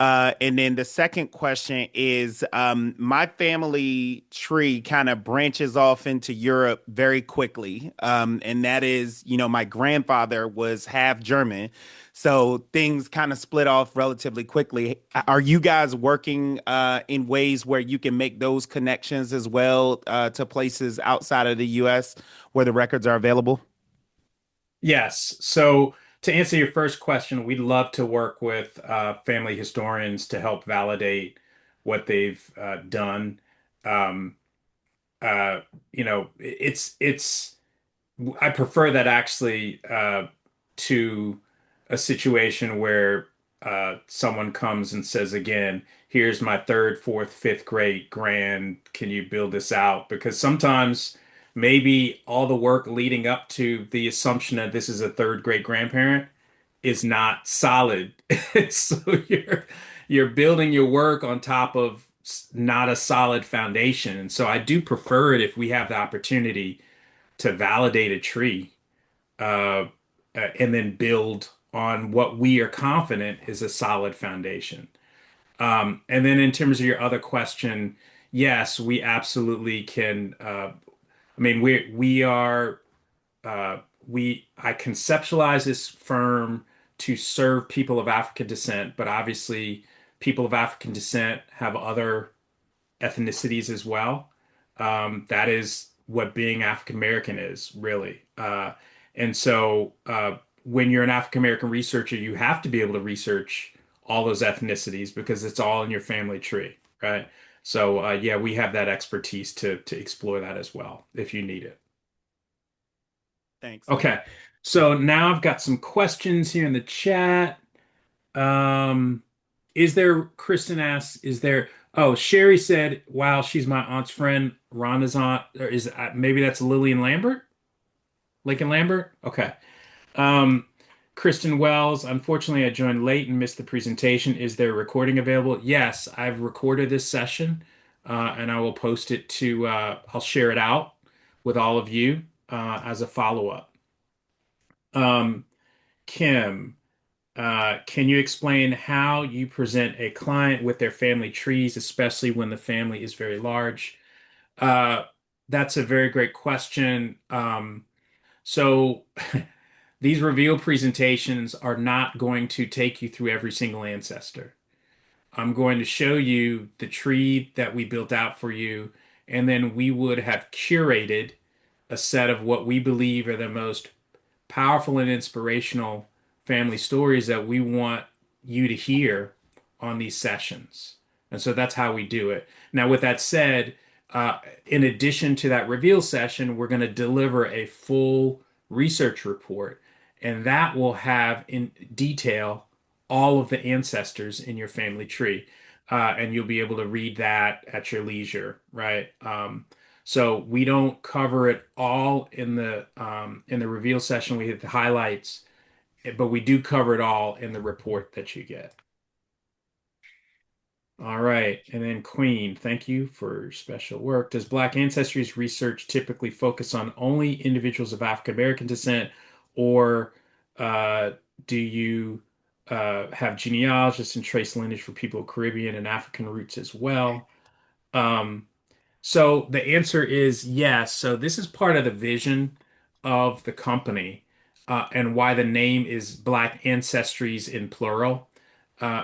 And then the second question is my family tree kind of branches off into Europe very quickly. And that is, my grandfather was half German. So things kind of split off relatively quickly. Are you guys working in ways where you can make those connections as well to places outside of the US where the records are available? Yes. So to answer your first question, we'd love to work with family historians to help validate what they've done. Um, uh, it's I prefer that actually to a situation where someone comes and says again, here's my third, fourth, fifth grade grand. Can you build this out? Because sometimes maybe all the work leading up to the assumption that this is a third great grandparent is not solid. So you're building your work on top of not a solid foundation. And so I do prefer it if we have the opportunity to validate a tree uh, and then build on what we are confident is a solid foundation. And then in terms of your other question, yes, we absolutely can. I mean, we are I conceptualize this firm to serve people of African descent, but obviously people of African descent have other ethnicities as well. That is what being African American is, really. And so when you're an African American researcher, you have to be able to research all those ethnicities because it's all in your family tree, right? So yeah, we have that expertise to explore that as well if you need it. Thanks. Okay, so now I've got some questions here in the chat. Um, is there, Kristen asks, is there, oh, Sherry said, wow, she's my aunt's friend, Rhonda's aunt, or is maybe that's Lillian Lambert? Lincoln Lambert? Okay. Um, Kristen Wells, unfortunately, I joined late and missed the presentation. Is there a recording available? Yes, I've recorded this session, and I will post it to, I'll share it out with all of you as a follow-up. Um, Kim, can you explain how you present a client with their family trees, especially when the family is very large? Uh, that's a very great question. So these reveal presentations are not going to take you through every single ancestor. I'm going to show you the tree that we built out for you, and then we would have curated a set of what we believe are the most powerful and inspirational family stories that we want you to hear on these sessions. And so that's how we do it. Now, with that said, in addition to that reveal session, we're going to deliver a full research report, and that will have in detail all of the ancestors in your family tree. And you'll be able to read that at your leisure, right? So we don't cover it all in the reveal session. We hit the highlights, but we do cover it all in the report that you get. All right, and then Queen, thank you for special work. Does Black Ancestries research typically focus on only individuals of African American descent, or uh, do you have genealogists and trace lineage for people of Caribbean and African roots as well? Um, So the answer is yes. So this is part of the vision of the company, and why the name is Black Ancestries in plural,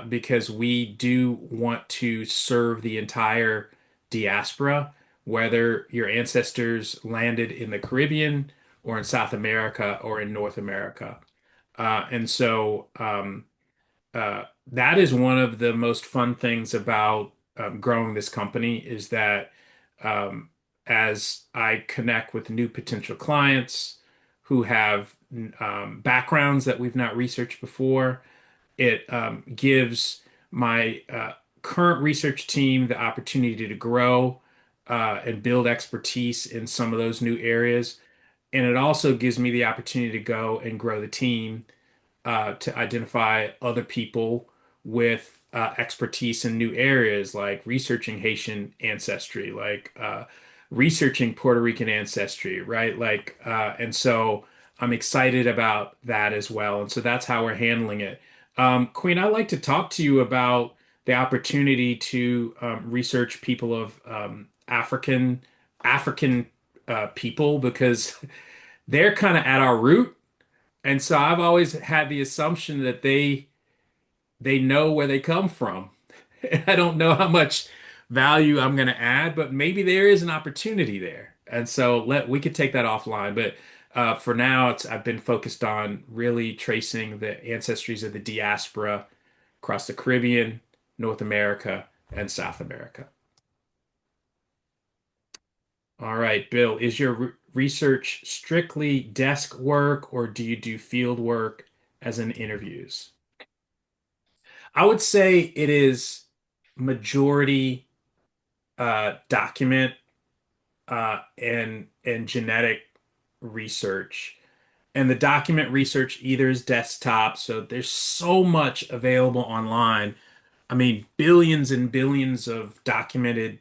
because we do want to serve the entire diaspora, whether your ancestors landed in the Caribbean or in South America or in North America. That is one of the most fun things about growing this company is that um, as I connect with new potential clients who have backgrounds that we've not researched before, it gives my current research team the opportunity to grow and build expertise in some of those new areas. And it also gives me the opportunity to go and grow the team to identify other people with expertise in new areas, like researching Haitian ancestry, like researching Puerto Rican ancestry, right? And so I'm excited about that as well. And so that's how we're handling it. Queen, I'd like to talk to you about the opportunity to research people of African people because they're kind of at our root, and so I've always had the assumption that they know where they come from. I don't know how much value I'm going to add, but maybe there is an opportunity there. And so we could take that offline. But for now, I've been focused on really tracing the ancestries of the diaspora across the Caribbean, North America, and South America. All right, Bill, is your research strictly desk work, or do you do field work as in interviews? I would say it is majority document and genetic research. And the document research either is desktop, so there's so much available online. I mean, billions and billions of documented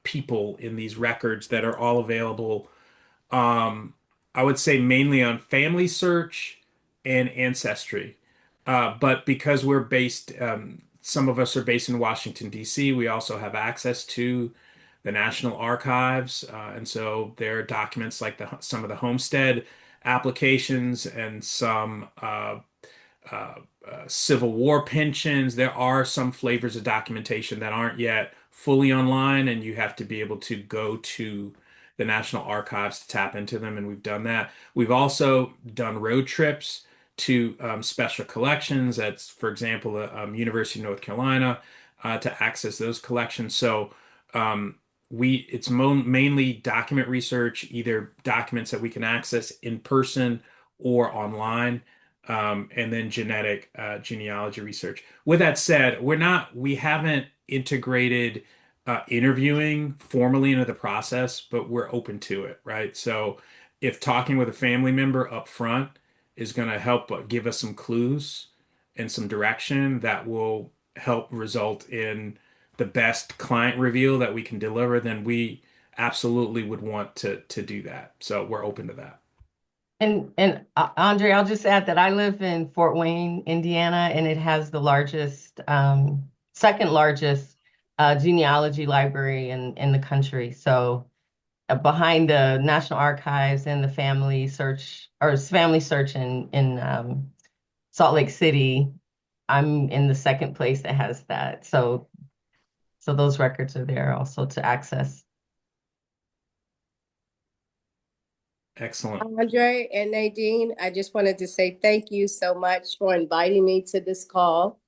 people in these records that are all available. um, I would say mainly on family search and ancestry. But because we're based, some of us are based in Washington, D.C., we also have access to the National Archives. And so there are documents like some of the homestead applications and some uh, Civil War pensions. There are some flavors of documentation that aren't yet fully online, and you have to be able to go to the National Archives to tap into them, and we've done that. We've also done road trips to special collections. That's, for example, the University of North Carolina, to access those collections. So um, it's mainly document research, either documents that we can access in person or online, and then genetic genealogy research. With that said, we haven't integrated interviewing formally into the process, but we're open to it, right? So if talking with a family member up front is going to help give us some clues and some direction, that will help result in the best client reveal that we can deliver, then we absolutely would want to do that. So we're open to that. And Andre, I'll just add that I live in Fort Wayne, Indiana, and it has the largest, second largest genealogy library in the country. So behind the National Archives and the Family Search in Salt Lake City, I'm in the second place that has that. So those records are there also to access. Excellent. Andre and Nadine, I just wanted to say thank you so much for inviting me to this call.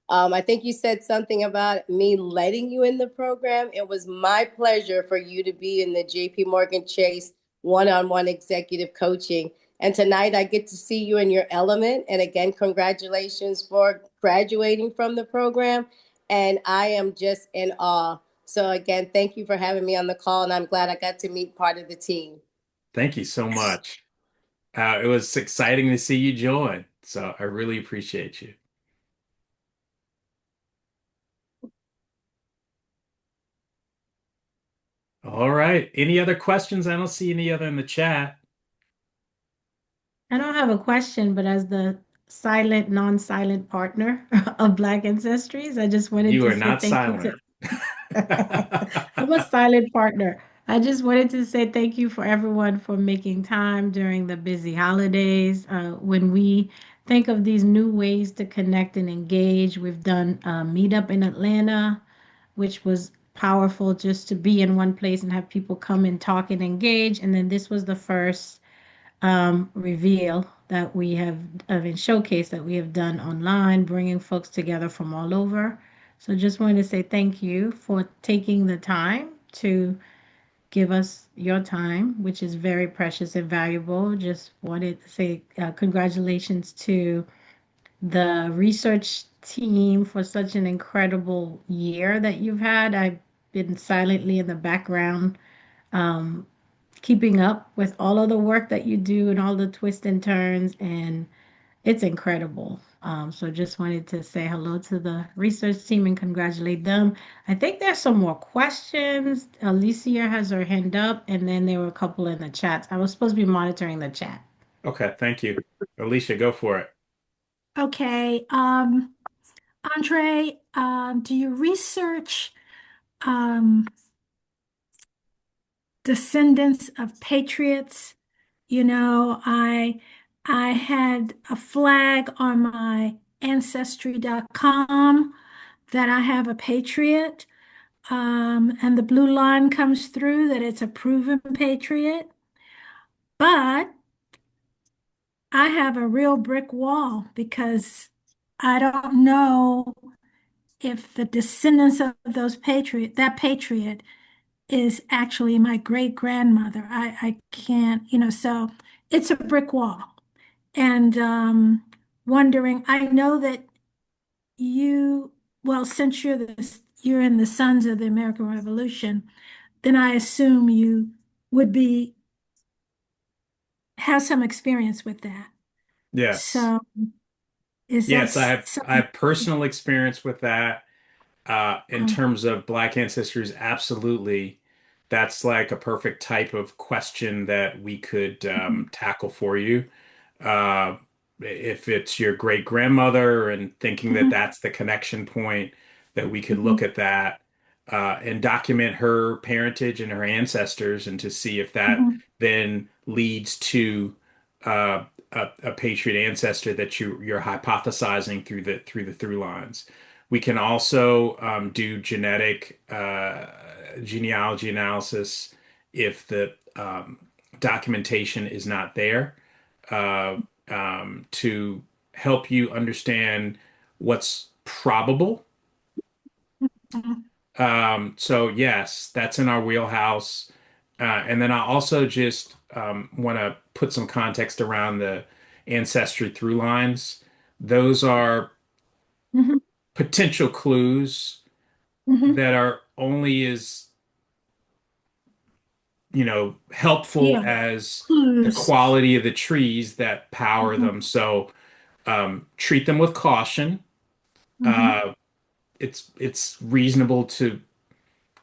I think you said something about me letting you in the program. It was my pleasure for you to be in the JP Morgan Chase one-on-one executive coaching. And tonight I get to see you in your element. And again, congratulations for graduating from the program. And I am just in awe. So again, thank you for having me on the call. And I'm glad I got to meet part of the team. Thank you so much. It was exciting to see you join. So I really appreciate you. All right. Any other questions? I don't see any other in the chat. I don't have a question, but as the silent, non-silent partner of Black Ancestries, I just wanted You to are say not thank you to. silent. I'm a silent partner. I just wanted to say thank you for everyone for making time during the busy holidays. When we think of these new ways to connect and engage, we've done a meetup in Atlanta, which was powerful just to be in one place and have people come and talk and engage. And then this was the first reveal that we have, I mean, showcase that we have done online, bringing folks together from all over. So just wanted to say thank you for taking the time to give us your time, which is very precious and valuable. Just wanted to say congratulations to the research team for such an incredible year that you've had. I've been silently in the background, um, keeping up with all of the work that you do and all the twists and turns, and it's incredible. So just wanted to say hello to the research team and congratulate them. I think there's some more questions. Alicia has her hand up, and then there were a couple in the chat. I was supposed to be monitoring the chat. Okay, thank you. Alicia, go for it. Okay. Andre, do you research um, descendants of patriots? You know, I had a flag on my ancestry.com that I have a patriot, and the blue line comes through that it's a proven patriot. But I have a real brick wall because I don't know if the descendants of that patriot is actually my great grandmother. I can't, so it's a brick wall. And wondering, I know that you, well, since you're in the Sons of the American Revolution, then I assume you would be have some experience with that. Yes. So is that Yes, I something? have personal experience with that. In Oh, terms of Black ancestors, absolutely. That's like a perfect type of question that we could mhm, tackle for you. Uh, if it's your great grandmother and thinking that mhm, that's the connection point, that we could look mhm, at that and document her parentage and her ancestors, and to see if that mhm, then leads to a patriot ancestor that you're hypothesizing through the through lines. We can also do genetic genealogy analysis if the documentation is not there, uh, to help you understand what's probable. mhm, So yes, that's in our wheelhouse. And then I also just want to put some context around the ancestry through lines. Those are mhm, potential clues mhm. that are only as, helpful Yeah, as the clues. quality of the trees that power Mhm, them. So treat them with caution. mhm, Uh, it's reasonable to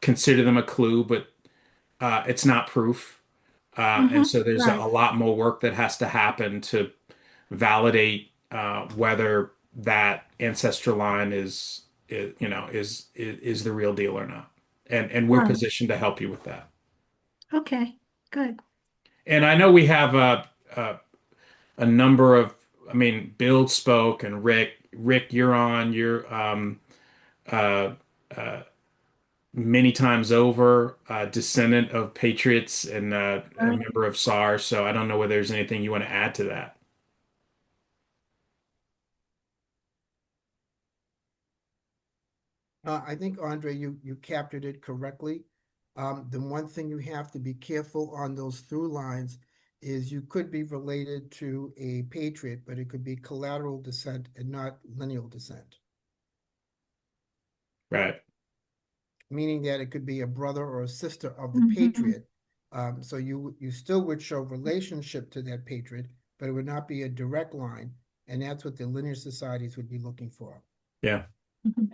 consider them a clue, but it's not proof. And mhm. so there's a Right, lot more work that has to happen to validate whether that ancestral line is the real deal or not. And we're right. positioned to help you with that. Okay, good. And I know we have a number of, I mean, Bill spoke and Rick. Rick, you're on. You're uh, uh, many times over, descendant of patriots and a Right. member of SAR. So I don't know whether there's anything you want to add to that. I think, Andre, you captured it correctly. The one thing you have to be careful on those through lines is you could be related to a patriot, but it could be collateral descent and not lineal descent, Right. meaning that it could be a brother or a sister of the Mhm. patriot. So you still would show relationship to that patriot, but it would not be a direct line, and that's what the linear societies would be looking for. Yeah. Mhm.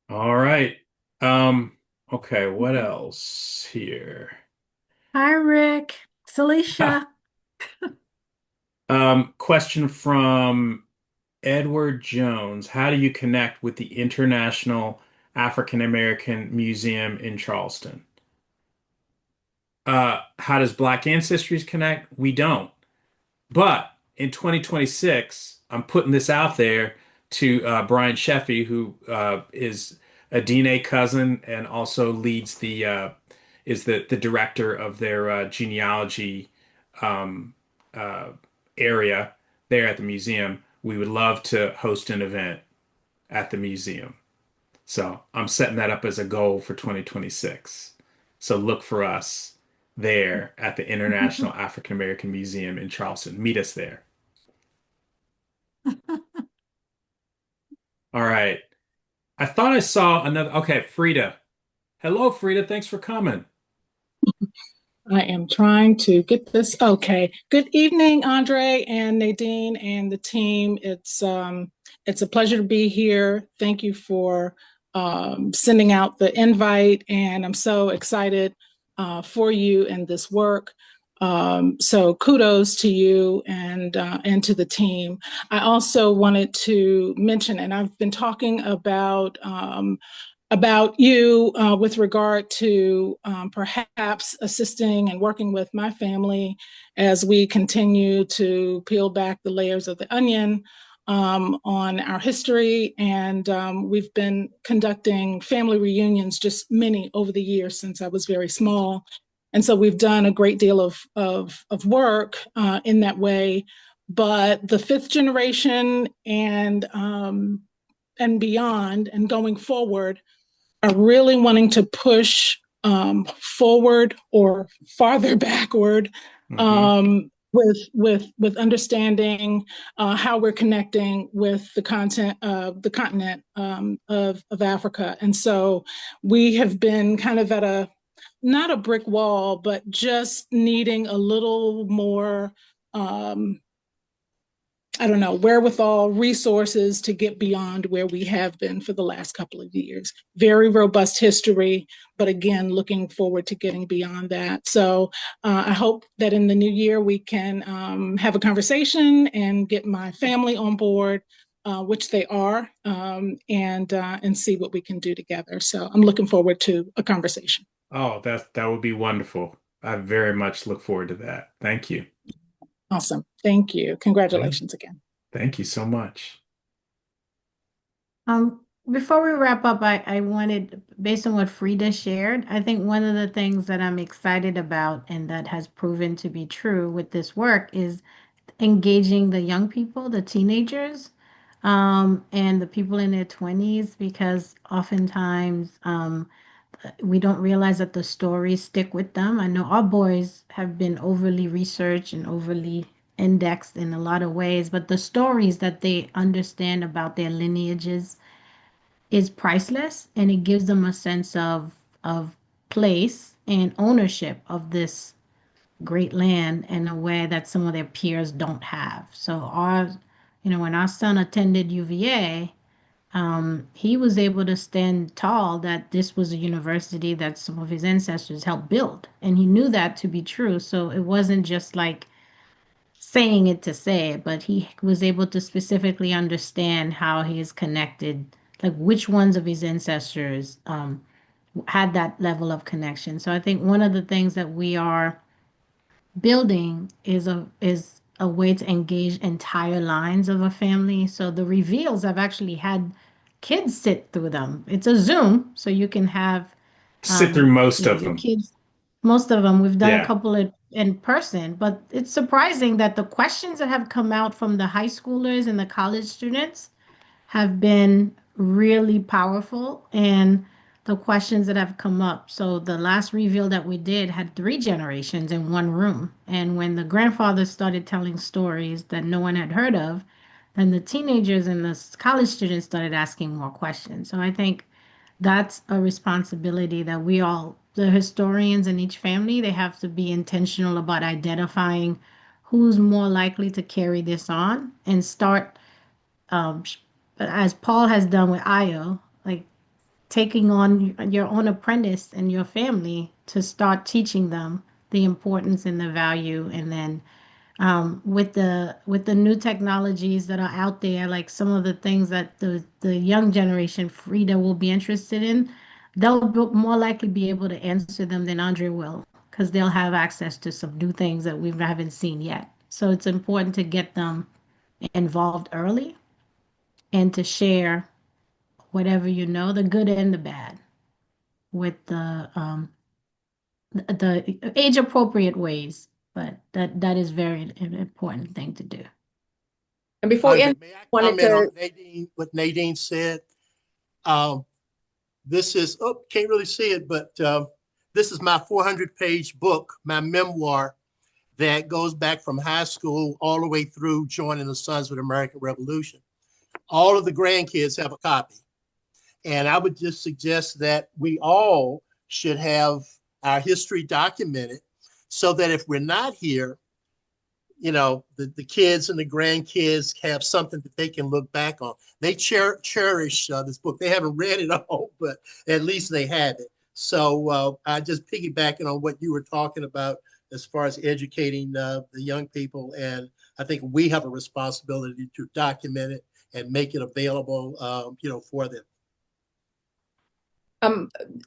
All right. Um, okay, what else here? Hi, Rick. Celicia. Question from Edward Jones. How do you connect with the International African American Museum in Charleston? How does Black Ancestries connect? We don't. But in 2026, I'm putting this out there to Brian Sheffy, who is a DNA cousin and also leads is the director of their genealogy um, uh, area there at the museum. We would love to host an event at the museum. So I'm setting that up as a goal for 2026. So look for us there at the International African American Museum in Charleston. Meet us there. All right. I thought I saw another. Okay, Frida. Hello, Frida. Thanks for coming. I am trying to get this. Okay. Good evening, Andre and Nadine and the team. It's a pleasure to be here. Thank you for sending out the invite, and I'm so excited for you and this work. So kudos to you and to the team. I also wanted to mention, and I've been talking about you with regard to perhaps assisting and working with my family as we continue to peel back the layers of the onion on our history. And we've been conducting family reunions, just many over the years since I was very small. And so we've done a great deal of work in that way. But the fifth generation and beyond and going forward are really wanting to push forward or farther backward with understanding how we're connecting with the continent of Africa. And so we have been kind of at not a brick wall, but just needing a little more I don't know, wherewithal, resources to get beyond where we have been for the last couple of years. Very robust history, but again, looking forward to getting beyond that. So I hope that in the new year we can have a conversation and get my family on board, which they are, and see what we can do together. So I'm looking forward to a conversation. Oh, that would be wonderful. I very much look forward to that. Thank you. Awesome. Thank you. Congratulations again. Thank you so much. Before we wrap up, I wanted, based on what Frida shared, I think one of the things that I'm excited about and that has proven to be true with this work is engaging the young people, the teenagers, and the people in their 20s, because oftentimes we don't realize that the stories stick with them. I know our boys have been overly researched and overly indexed in a lot of ways, but the stories that they understand about their lineages is priceless, and it gives them a sense of place and ownership of this great land in a way that some of their peers don't have. So when our son attended UVA, he was able to stand tall that this was a university that some of his ancestors helped build. And he knew that to be true. So it wasn't just like saying it to say it, but he was able to specifically understand how he is connected, like which ones of his ancestors had that level of connection. So I think one of the things that we are building is a way to engage entire lines of a family. So the reveals, I've actually had kids sit through them. It's a Zoom, so you can have Sit through most of your them. kids. Most of them, we've done a Yeah. couple in person, but it's surprising that the questions that have come out from the high schoolers and the college students have been really powerful, and the questions that have come up. So the last reveal that we did had three generations in one room. And when the grandfather started telling stories that no one had heard of, then the teenagers and the college students started asking more questions. So I think that's a responsibility that we all, the historians in each family, they have to be intentional about identifying who's more likely to carry this on and start um, as Paul has done with Io, like taking on your own apprentice and your family to start teaching them the importance and the value. And then with the new technologies that are out there, like some of the things that the young generation, Frida, will be interested in, they'll more likely be able to answer them than Andre will, because they'll have access to some new things that we haven't seen yet. So it's important to get them involved early and to share whatever you know, the good and the bad, with the age appropriate ways. But that is very an important thing to do. And before we Andre, end, may I wanted comment on to what Nadine said? This is, oh, can't really see it, but this is my 400-page book, my memoir, that goes back from high school all the way through joining the Sons of the American Revolution. All of the grandkids have a copy. And I would just suggest that we all should have our history documented so that if we're not here, the kids and the grandkids have something that they can look back on. They cherish this book. They haven't read it all, but at least they have it. So I just piggybacking on what you were talking about as far as educating the young people. And I think we have a responsibility to document it and make it available, for them.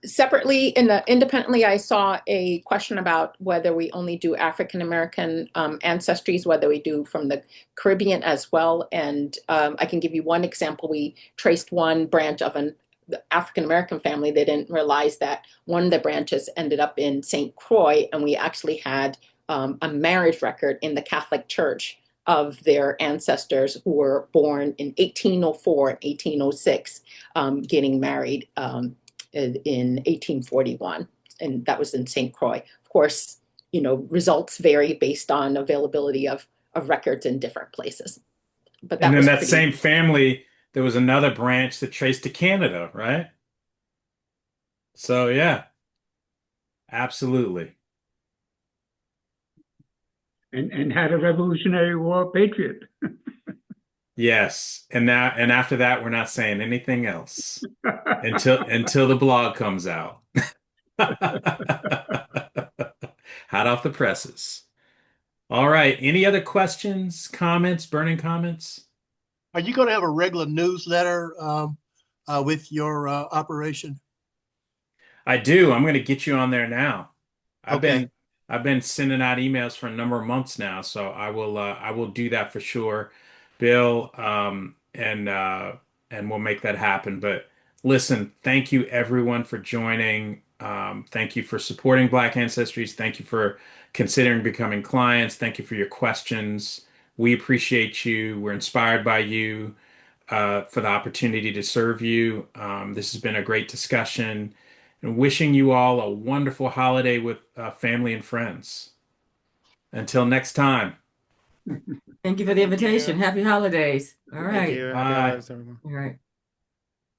Separately, independently, I saw a question about whether we only do African American ancestries, whether we do from the Caribbean as well. And I can give you one example. We traced one branch of an African American family. They didn't realize that one of the branches ended up in St. Croix, and we actually had a marriage record in the Catholic Church of their ancestors who were born in 1804 and 1806, getting married in 1841, and that was in St. Croix. Of course, results vary based on availability of records in different places. But And that then was that pretty. same family, there was another branch that traced to Canada, right? So yeah, absolutely. And had a Revolutionary War patriot. Yes. And after that, we're not saying anything else until the blog comes out. Hot off the presses. All right. Any other questions, comments, burning comments? Are you going to have a regular newsletter with your operation? I do. I'm going to get you on there now. I've Okay. been I've been sending out emails for a number of months now, so I will do that for sure, Bill. And we'll make that happen. But listen, thank you everyone for joining. Thank you for supporting Black Ancestries. Thank you for considering becoming clients. Thank you for your questions. We appreciate you. We're inspired by you, for the opportunity to serve you. This has been a great discussion, and wishing you all a wonderful holiday with family and friends. Until next time. Thank you for the invitation. Happy holidays. All Thank right. you. Happy Bye. holidays, everyone. All right.